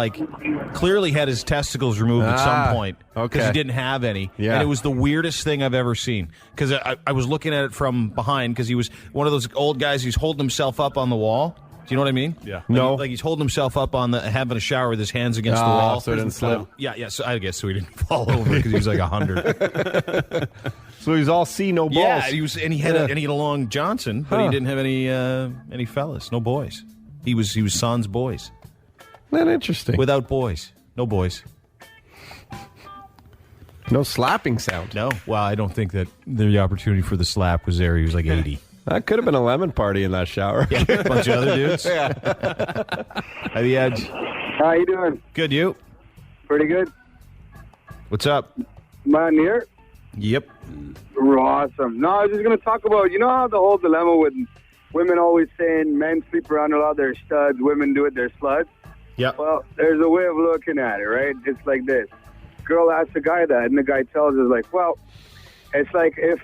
clearly had his testicles removed at some point because he didn't have any. Yeah. And it was the weirdest thing I've ever seen because I was looking at it from behind because he was one of those old guys who's holding himself up on the wall. Do you know what I mean? Yeah. Like he's holding himself up on having a shower with his hands against the wall. So it didn't slip. Yeah. So I guess so he didn't fall over because he was like 100. So he was all C, no balls. Yeah, he had a long Johnson, but he didn't have any fellas, no boys. He was sans boys. Isn't that interesting? Without boys, no boys. No slapping sound. No. Well, I don't think that the opportunity for the slap was there. He was like 80. That could have been a lemon party in that shower. Yeah, a bunch of other dudes. Yeah. At The Edge. How you doing? Good, you? Pretty good. What's up? Man, here? Yep. Awesome. No, I was just going to talk about, you know how the whole dilemma with women always saying men sleep around a lot of their studs, women do it, they're sluts? Yep. Well, there's a way of looking at it, right? It's like this. Girl asks a guy that, and the guy tells her, like, well, it's like if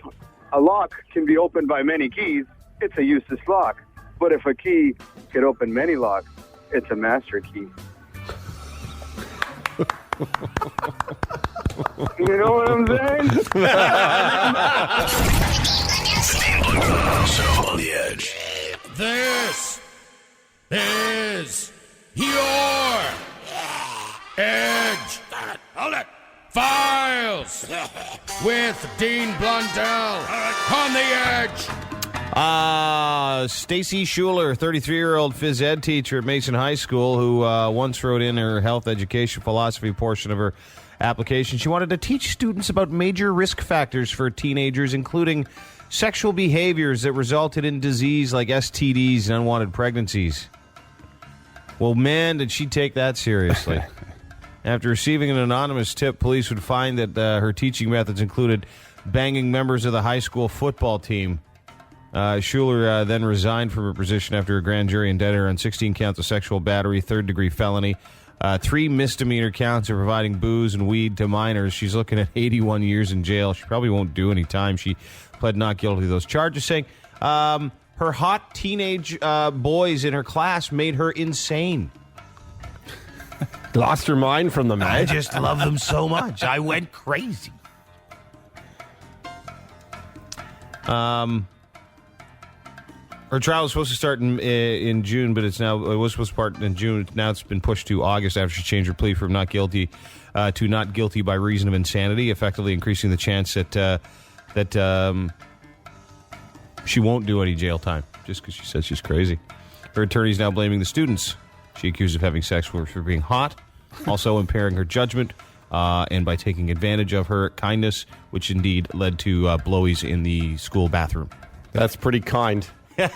a lock can be opened by many keys, it's a useless lock. But if a key can open many locks, it's a master key. You know what I'm saying? The Dean Blundell Show on The Edge. This is your Edge. Hold it. Files. is with Dean Blundell on the edge. Stacy Schuler, 33-year-old phys ed teacher at Mason High School, who once wrote in her health education philosophy portion of her application, she wanted to teach students about major risk factors for teenagers, including sexual behaviors that resulted in disease like STDs and unwanted pregnancies. Well, man, did she take that seriously. After receiving an anonymous tip, police would find that her teaching methods included banging members of the high school football team. Schuler then resigned from her position after a grand jury indicted her on 16 counts of sexual battery, third-degree felony, 3 misdemeanor counts of providing booze and weed to minors. She's looking at 81 years in jail. She probably won't do any time. She pled not guilty to those charges, saying her hot teenage boys in her class made her insane. Lost her mind from them. I just love them so much. I went crazy. Her trial was supposed to start in June, but it was supposed to start in June. Now it's been pushed to August after she changed her plea from not guilty to not guilty by reason of insanity, effectively increasing the chance that she won't do any jail time just because she says she's crazy. Her attorney's now blaming the students she accused of having sex with her for being hot, also impairing her judgment, and by taking advantage of her kindness, which indeed led to blowies in the school bathroom. That's pretty kind. They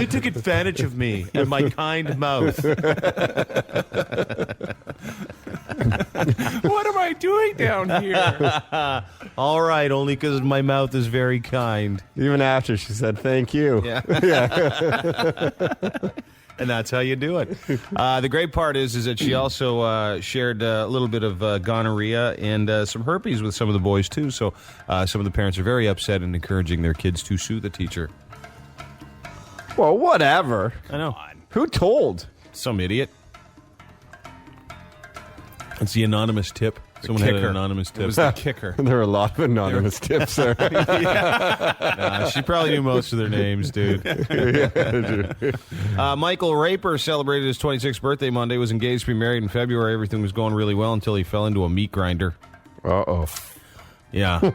took advantage of me and my kind mouth. What am I doing down here? All right, only because my mouth is very kind. Even after she said thank you. Yeah. Yeah. And that's how you do it. The great part is that she also shared a little bit of gonorrhea and some herpes with some of the boys, too. So some of the parents are very upset and encouraging their kids to sue the teacher. Well, whatever. I know. Who told? Some idiot. It's the anonymous tip. Someone had an anonymous tip. It was the kicker. There were a lot of anonymous tips there. Nah, she probably knew most of their names, dude. Michael Raper celebrated his 26th birthday Monday, was engaged to be married in February. Everything was going really well until he fell into a meat grinder. Uh-oh. Yeah.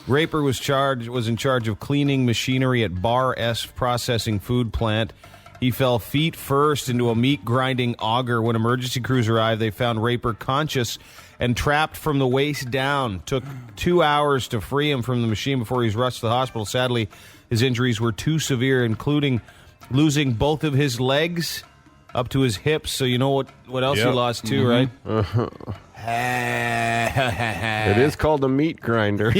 Raper was in charge of cleaning machinery at Bar S Processing Food Plant. He fell feet first into a meat-grinding auger. When emergency crews arrived, they found Raper conscious and trapped from the waist down. Took 2 hours to free him from the machine before he was rushed to the hospital. Sadly, his injuries were too severe, including losing both of his legs up to his hips. So you know what else he lost too, right? It is called a meat grinder.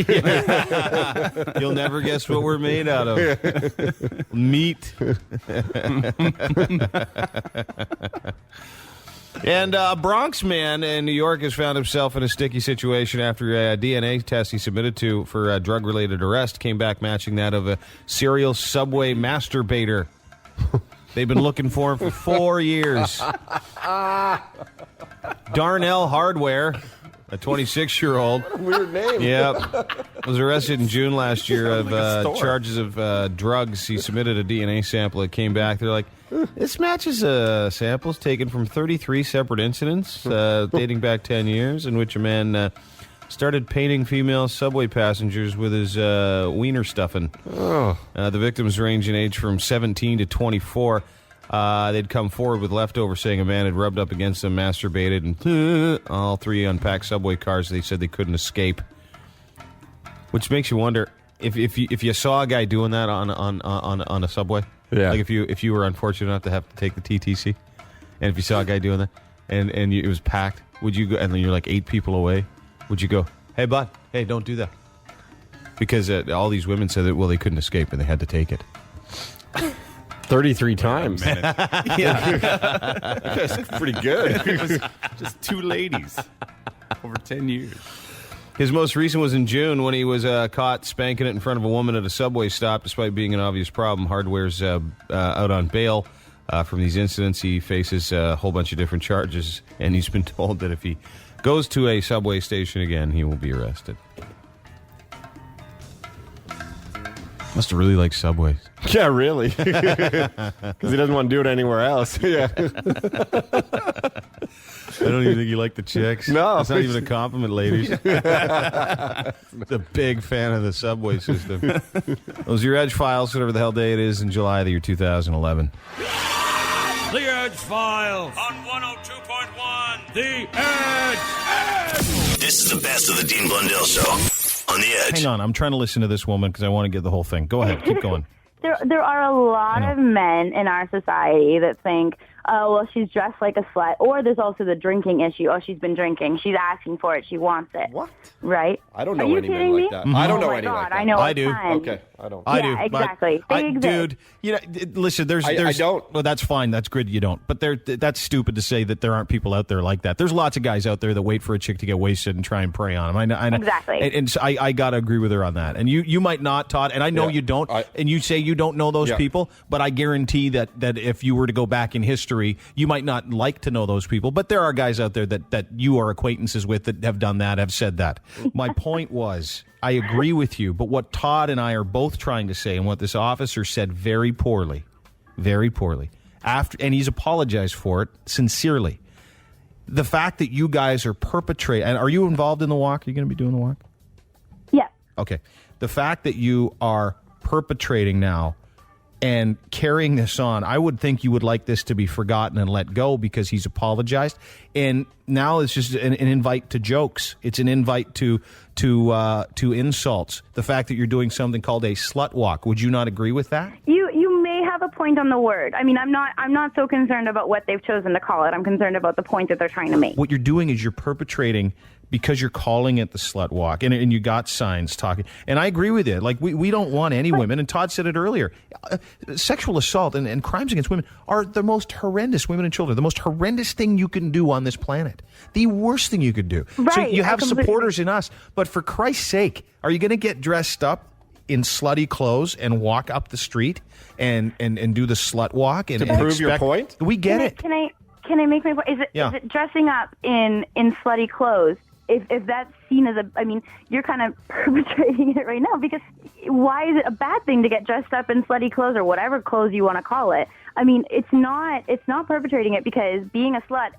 You'll never guess what we're made out of. Meat. And a Bronx man in New York has found himself in a sticky situation after a DNA test he submitted for a drug-related arrest came back matching that of a serial subway masturbator. They've been looking for him for 4 years. Darnell Hardware, a 26-year-old. What a weird name. Yep. Was arrested in June last year of charges of drugs. He submitted a DNA sample. It came back. They're like, this matches samples taken from 33 separate incidents dating back 10 years in which a man started painting female subway passengers with his wiener stuffing. Oh. The victims range in age from 17 to 24. They'd come forward with leftovers saying a man had rubbed up against them, masturbated, and all 3 unpacked subway cars. They said they couldn't escape. Which makes you wonder if you saw a guy doing that on a subway. Yeah. Like if you were unfortunate enough to have to take the TTC, and if you saw a guy doing that, and it was packed, would you go? And then you're like 8 people away. Would you go, hey, bud, hey, don't do that? Because all these women said that, well, they couldn't escape and they had to take it. 33 times. Yeah. That's pretty good. It was just 2 ladies over 10 years. His most recent was in June when he was caught spanking it in front of a woman at a subway stop, despite being an obvious problem. Hardware's out on bail from these incidents. He faces a whole bunch of different charges, and he's been told that if he goes to a subway station again, he will be arrested. Must have really liked subways. Yeah, really. Because he doesn't want to do it anywhere else. Yeah. don't even think you like the chicks. No. It's not even a compliment, ladies. The big fan of the subway system. Those are your Edge Files, whatever the hell day it is in July of the year 2011. The Edge Files on 102.1 The Edge. This is the best of the Dean Blundell Show on The Edge. Hang on, I'm trying to listen to this woman because I want to get the whole thing. Go ahead, keep going. There are a lot of men in our society that think, oh, well, she's dressed like a slut. Or there's also the drinking issue. Oh, she's been drinking. She's asking for it. She wants it. What? Right? I don't know Are you any men kidding like me? that. Mm-hmm. I don't know my any God, like that. I know. I do. Okay, I don't. I Yeah, do. exactly. They exist. Dude, you know, listen, there's I don't. Well, that's fine. That's good you don't. But that's stupid to say that there aren't people out there like that. There's lots of guys out there that wait for a chick to get wasted and try and prey on them. I know. Exactly. And so I got to agree with her on that. And you might not, Todd, and I know you don't, and you say you don't know those people, but I guarantee that if you were to go back in history, you might not like to know those people. But there are guys out there that you are acquaintances with that have done that, have said that. My point was, I agree with you, but what Todd and I are both trying to say, and what this officer said very poorly, and he's apologized for it sincerely. The fact that you guys are perpetrating, and are you involved in the walk? Are you going to be doing the walk? Yeah. Okay. The fact that you are perpetrating now and carrying this on, I would think you would like this to be forgotten and let go because he's apologized. And now it's just an invite to jokes. It's an invite to insults. The fact that you're doing something called a slut walk. Would you not agree with that? You may have a point on the word. I mean, I'm not so concerned about what they've chosen to call it. I'm concerned about the point that they're trying to make. What you're doing is you're perpetrating because you're calling it the slut walk, and you got signs talking. And I agree with you. Like, we don't want any women, and Todd said it earlier. Sexual assault and crimes against women are the most horrendous, women and children, the most horrendous thing you can do on this planet. The worst thing you could do. Right, so you have I completely supporters in us, but for Christ's sake, are you going to get dressed up in slutty clothes and walk up the street and do the slut walk? And, to prove your point? We get it. Can I make my point? Is it dressing up in slutty clothes? If that's seen as you're kind of perpetrating it right now, because why is it a bad thing to get dressed up in slutty clothes or whatever clothes you want to call it? I mean, it's not perpetrating it because being a slut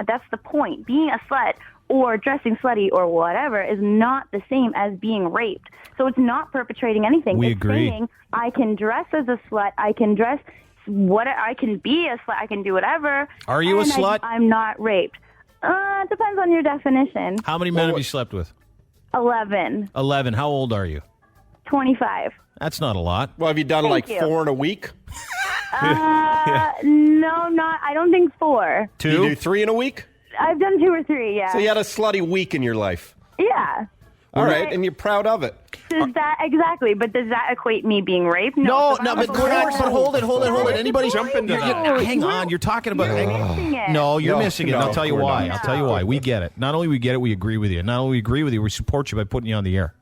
that's the point. Being a slut or dressing slutty or whatever is not the same as being raped. So it's not perpetrating anything. We it's agree. saying I can dress as a slut, I can dress I can be a slut, I can do whatever. Are you a slut? I'm not raped. It depends on your definition. How many men have you slept with? 11. 11. How old are you? 25. That's not a lot. Well, have you done Thank you. 4 in a week? No, I don't think 4. 2? You do 3 in a week? I've done 2 or 3, yeah. So you had a slutty week in your life. Yeah. All right, and you're proud of it. Does that exactly? But does that equate me being raped? No, but hold it. Anybody jump into that? Hang on, you're talking about. You're missing it. No, you're No, missing it. no, And I'll tell you we're why. not. I'll tell you why. We get it. Not only we get it, we agree with you. Not only we agree with you, we support you by putting you on the air.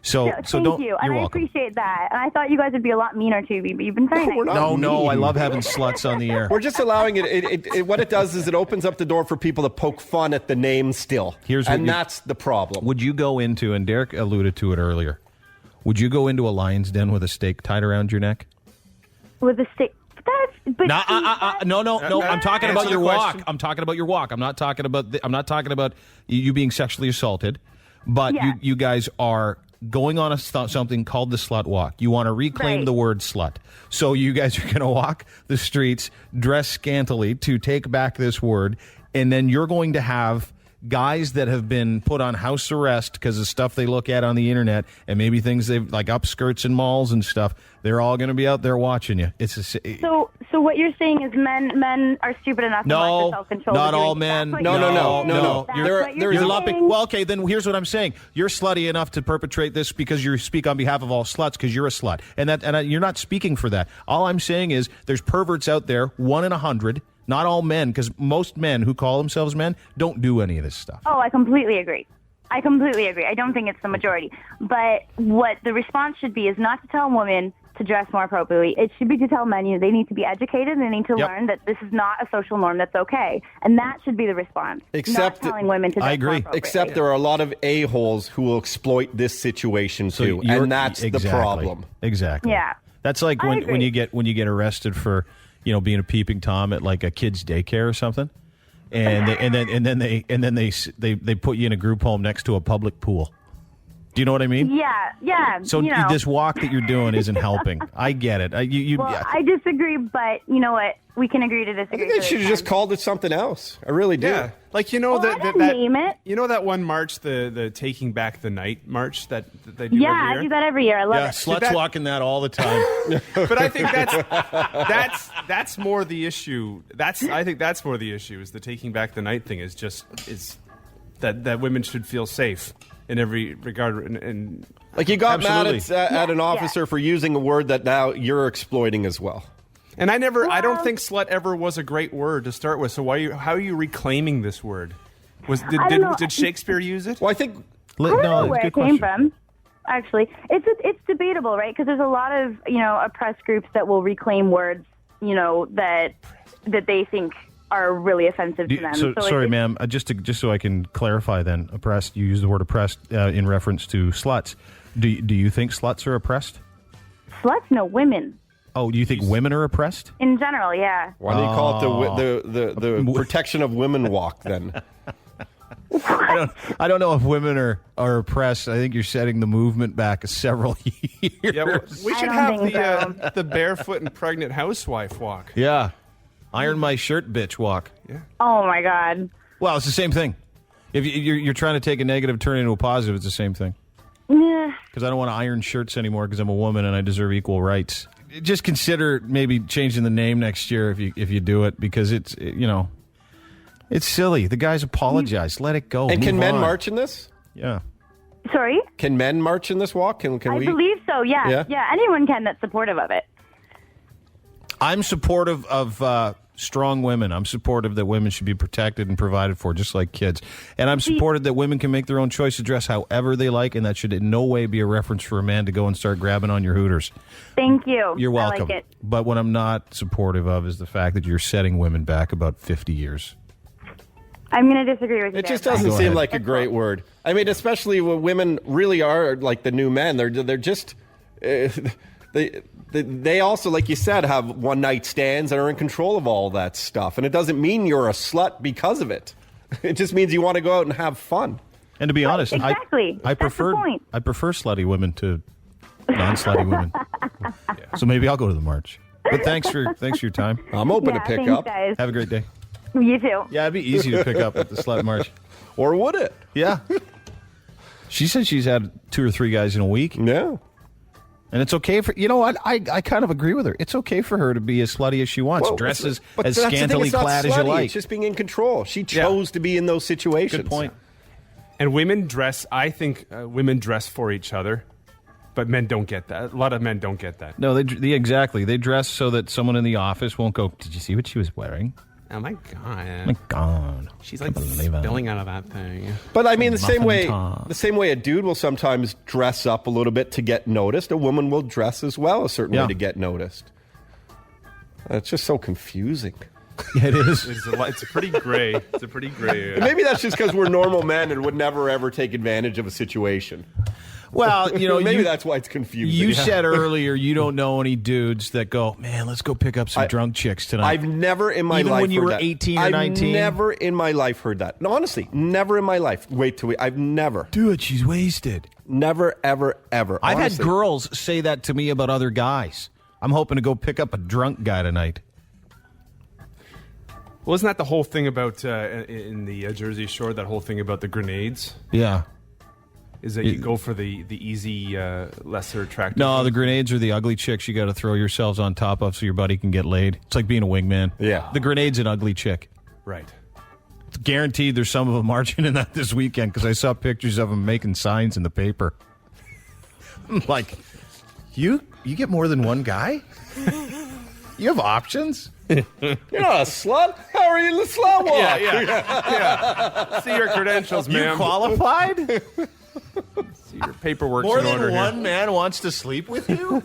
So Thank don't. you, You're and I welcome. appreciate that. And I thought you guys would be a lot meaner to me, but you've been very nice. No, I love having sluts on the air. We're just allowing it. What it does is it opens up the door for people to poke fun at the name still. That's the problem. Would you go into, and Derek alluded to it earlier, would you go into a lion's den with a stake tied around your neck? With a stick. No. I'm talking about your walk. I'm talking about your walk. I'm not talking about you being sexually assaulted. But you guys are going on something called the slut walk. You want to reclaim the word slut. So you guys are going to walk the streets dressed scantily to take back this word, and then you're going to have guys that have been put on house arrest because of stuff they look at on the internet and maybe things they've like upskirts in malls and stuff. They're all going to be out there watching you. So what you're saying is men are stupid enough to lack self-control. Not all men. No. You're lumping. Well, okay, then here's what I'm saying. You're slutty enough to perpetrate this because you speak on behalf of all sluts because you're a slut, and you're not speaking for that. All I'm saying is there's perverts out there, 1 in 100. Not all men, because most men who call themselves men don't do any of this stuff. Oh, I completely agree. I don't think it's the majority. But what the response should be is not to tell women to dress more appropriately. It should be to tell men, they need to be educated. They need to learn that this is not a social norm that's okay. And that should be the response. Except not telling women to dress more appropriately. Except there are a lot of a-holes who will exploit this situation too. And that's the problem. Exactly. Yeah. That's like when you get arrested for being a peeping Tom at like a kid's daycare or something. and then they put you in a group home next to a public pool. Do you know what I mean? Yeah. So this walk that you're doing isn't helping. I get it. I disagree, but you know what? We can agree to disagree. I think they should have just called it something else. I really do. Yeah. Like, name it. You know that one march, the Taking Back the Night march that they do every year? I do that every year. I love it. Sluts walking that all the time. But I think that's more the issue. I think that's more the issue is the Taking Back the Night thing is that women should feel safe in every regard. And like you got mad at an officer for using a word that now you're exploiting as well. And I don't think slut ever was a great word to start with. So how are you reclaiming this word? Did Shakespeare use it? Well, I think I don't know where it came from. Actually, it's debatable, right? Because there's a lot of oppressed groups that will reclaim words, that they think are really offensive to them. Sorry, ma'am. Just so I can clarify, then, oppressed. You use the word oppressed in reference to sluts. Do you think sluts are oppressed? Sluts? No, women. Oh, do you think women are oppressed? In general, yeah. Why do you call it the protection of women walk then? I don't know if women are oppressed. I think you're setting the movement back several years. Yeah, we should have the barefoot and pregnant housewife walk. Yeah. Iron my shirt, bitch walk. Yeah. Oh, my God. Well, it's the same thing. If you're trying to take a negative, turn it into a positive, it's the same thing. Yeah. Because I don't want to iron shirts anymore because I'm a woman and I deserve equal rights. Just consider maybe changing the name next year if you do it because it's silly. The guys apologized. Let it go. And can men on. march in this? Yeah. Sorry? Can men march in this walk? Can I we? believe so, yeah. Yeah, anyone can that's supportive of it. I'm supportive of strong women. I'm supportive that women should be protected and provided for, just like kids. And I'm supportive that women can make their own choice to dress however they like, and that should in no way be a reference for a man to go and start grabbing on your hooters. Thank you. You're welcome. I like it. But what I'm not supportive of is the fact that you're setting women back about 50 years. I'm going to disagree with you. It just doesn't seem like a great word. I mean, especially when women really are like the new men. They're just... They also, like you said, have one-night stands and are in control of all that stuff. And it doesn't mean you're a slut because of it. It just means you want to go out and have fun. And to be honest, exactly. I prefer slutty women to non-slutty women. So maybe I'll go to the march. But thanks for your time. I'm open to pick up. Guys. Have a great day. You too. Yeah, it'd be easy to pick up at the slut march. Or would it? Yeah. She said she's had 2 or 3 guys in a week. Yeah. And it's okay for, you know what, I kind of agree with her. It's okay for her to be as slutty as she wants. Dress as scantily clad as you like. It's just being in control. She chose to be in those situations. Good point. And women dress, I think women dress for each other, but men don't get that. A lot of men don't get that. No, exactly. They dress so that someone in the office won't go, did you see what she was wearing? Oh, my God. Oh, my God. She's like spilling out of that thing. But I mean, the same way a dude will sometimes dress up a little bit to get noticed, a woman will dress as well a certain way to get noticed. It's just so confusing. Yeah, it is. It's pretty gray. It's a pretty gray. Maybe that's just because we're normal men and would never, ever take advantage of a situation. Well, maybe that's why it's confusing. You said earlier you don't know any dudes that go, man, let's go pick up some drunk chicks tonight. I've never in my life Even when you heard were that. 18 or 19? I've never in my life heard that. No, honestly, never in my life. I've never. Dude, she's wasted. Never, ever, ever. I've had girls say that to me about other guys. I'm hoping to go pick up a drunk guy tonight. Well, isn't that the whole thing about, in the Jersey Shore, that whole thing about the grenades? Yeah. Is that you go for the easy, lesser attractive? No, the grenades are the ugly chicks you got to throw yourselves on top of so your buddy can get laid. It's like being a wingman. Yeah. The grenade's an ugly chick. Right. It's guaranteed there's some of them marching in that this weekend because I saw pictures of them making signs in the paper. I'm like, you get more than one guy? You have options? You're not a slut? How are you in the slut walk? Yeah. See your credentials, ma'am. You qualified? See your paperwork More in order than one here. man wants to sleep with you?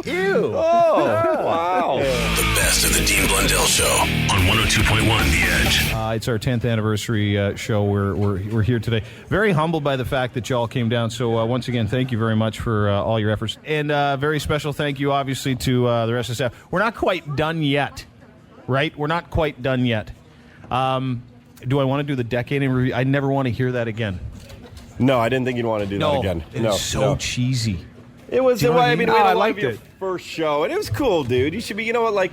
Ew. Oh, wow. The best of the Dean Blundell Show on 102.1 The Edge. It's our 10th anniversary show. We're here today. Very humbled by the fact that y'all came down. So once again, thank you very much for all your efforts. And very special thank you, obviously, to the rest of the staff. We're not quite done yet, right? We're not quite done yet. Do I want to do the decade in review? I never want to hear that again. No, I didn't think you'd want to do that again. It's so cheesy. It was. You know what I I mean, mean? I I liked liked your it. first show, and it was cool, dude. You should be. You know what?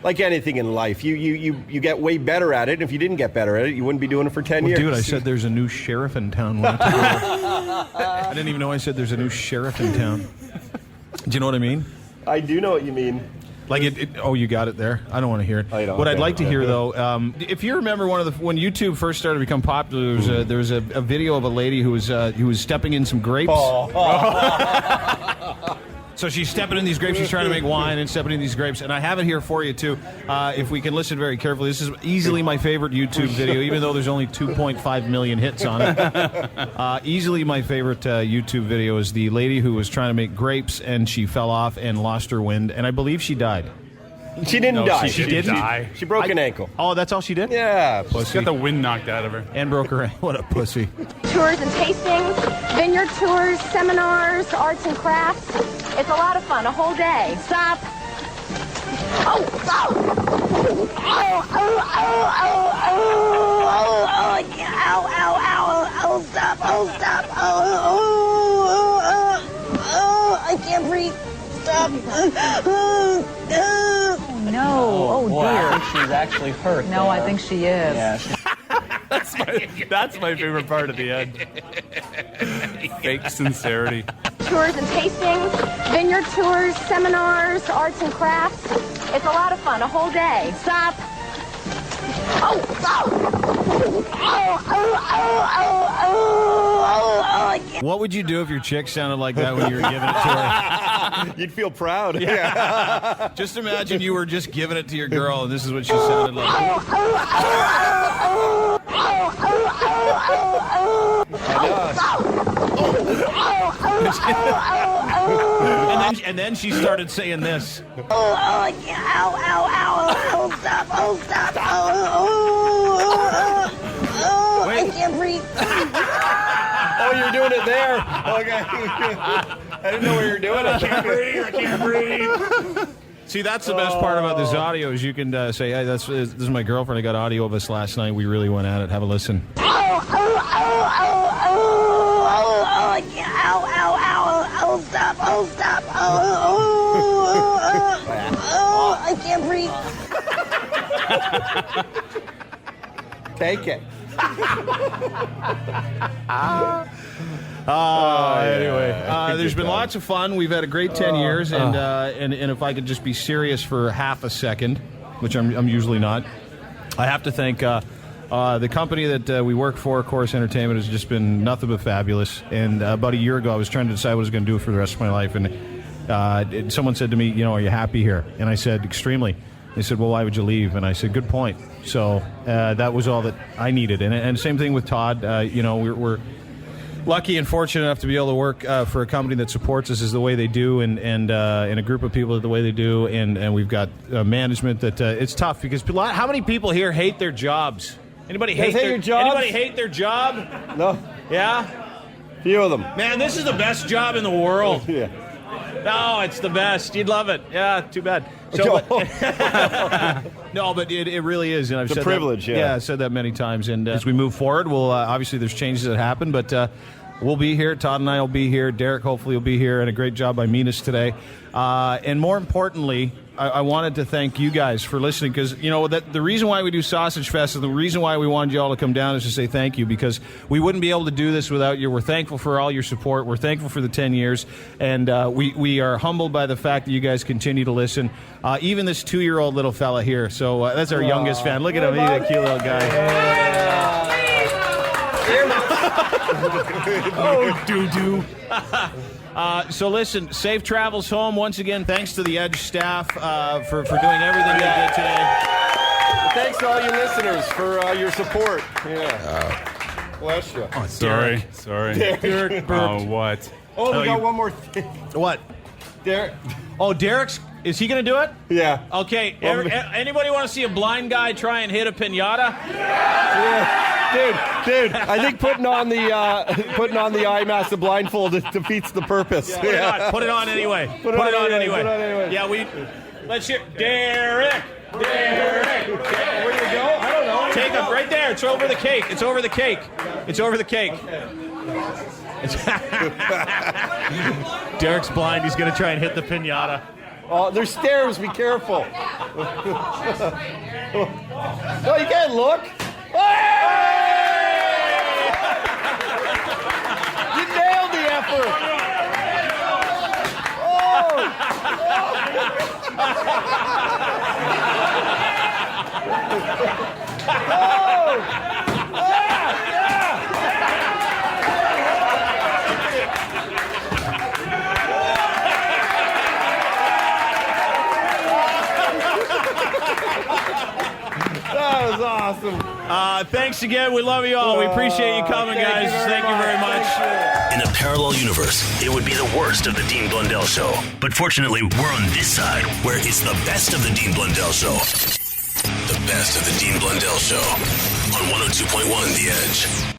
Like anything in life, you get way better at it. And if you didn't get better at it, you wouldn't be doing it for 10 years. Dude, I said there's a new sheriff in town. When I didn't even know I said there's a new sheriff in town. Do you know what I mean? I do know what you mean. Like you got it there. I don't want to hear it. What I'd like to hear though, if you remember when YouTube first started to become popular, there was a video of a lady who was stepping in some grapes. So she's stepping in these grapes. She's trying to make wine and stepping in these grapes. And I have it here for you too. If we can listen very carefully, this is easily my favorite YouTube video, even though there's only 2.5 million hits on it. Easily my favorite YouTube video is the lady who was trying to make grapes and she fell off and lost her wind. And I believe she died. She didn't die. She didn't die. She broke an ankle. Oh, that's all she did? Yeah. She got the wind knocked out of her. And broke her ankle. What a pussy. Tours and tastings, vineyard tours, seminars, arts and crafts. It's a lot of fun, a whole day. Stop. Oh, I can't. Oh, stop. I can't breathe. Stop. No. Oh, boy, dear. I think she's actually hurt. No, I think she is. Yeah. That's my favorite part of the end. Fake sincerity. Tours and tastings, vineyard tours, seminars, arts and crafts. It's a lot of fun, a whole day. Stop. What would you do if your chick sounded like that when you were giving it to her? You'd feel proud. Yeah. Just imagine you were just giving it to your girl and this is what she sounded like. And then she started saying this. I can't. Stop. I can't breathe. Oh, you're doing it there. Okay. I didn't know where you were doing it. I can't breathe. See, that's the best part about this audio is you can say, hey, this is my girlfriend. I got audio of us last night. We really went at it. Have a listen. I can't. Stop. I can't breathe. Take it. Anyway, there's been lots of fun. We've had a great 10 years, and if I could just be serious for half a second, which I'm usually not, I have to thank the company that we work for, Chorus Entertainment, has just been nothing but fabulous. And about a year ago, I was trying to decide what I was going to do for the rest of my life, and someone said to me, are you happy here? And I said, extremely. They said, well, why would you leave? And I said, good point. So that was all that I needed. And same thing with Todd. We're lucky and fortunate enough to be able to work for a company that supports us as the way they do, and a group of people the way they do, and we've got management that it's tough because how many people here hate their jobs? Anybody hate their jobs? Anybody hate their job? No. Yeah? Few of them. Man, this is the best job in the world. Yeah. No, it's the best. You'd love it. Yeah, too bad. So, no, but it really is. And I've it's a said privilege, that, yeah. I've said that many times. And as we move forward, we'll obviously there's changes that happen, but we'll be here. Todd and I will be here. Derek hopefully will be here. And a great job by Minas today. And more importantly, I wanted to thank you guys for listening because, the reason why we do Sausage Fest and the reason why we wanted you all to come down is to say thank you because we wouldn't be able to do this without you. We're thankful for all your support. We're thankful for the 10 years. And we are humbled by the fact that you guys continue to listen. Even this 2-year-old little fella here. So that's our youngest fan. Look at him. He's a cute little guy. Oh, doo-doo. So listen, safe travels home. Once again, thanks to the Edge staff for doing everything they did today. Thanks to all you listeners for your support. Yeah. Bless you. Oh, sorry. Derek burped. Oh, what? Oh, we got one more thing. What? Derek. Oh, Derek's... Is he going to do it? Yeah. Okay. Anybody want to see a blind guy try and hit a piñata? Yeah. Dude, I think putting on the eye mask, the blindfold, defeats the purpose. Yeah. Put it on anyway. Put it on anyway. Yeah, let's hear Derek. Where do we go? I don't know. cake up right there. It's over the cake. It's over the cake. It's over the cake. Derek's blind. He's going to try and hit the piñata. Oh, there's stairs. Be careful. No, you can't look. You nailed the effort. That was awesome. Thanks again. We love you all. We appreciate you coming, guys. Thank you very much. In a parallel universe, it would be the worst of the Dean Blundell Show. But fortunately, we're on this side, where it's the best of the Dean Blundell Show. The best of the Dean Blundell Show on 102.1 The Edge.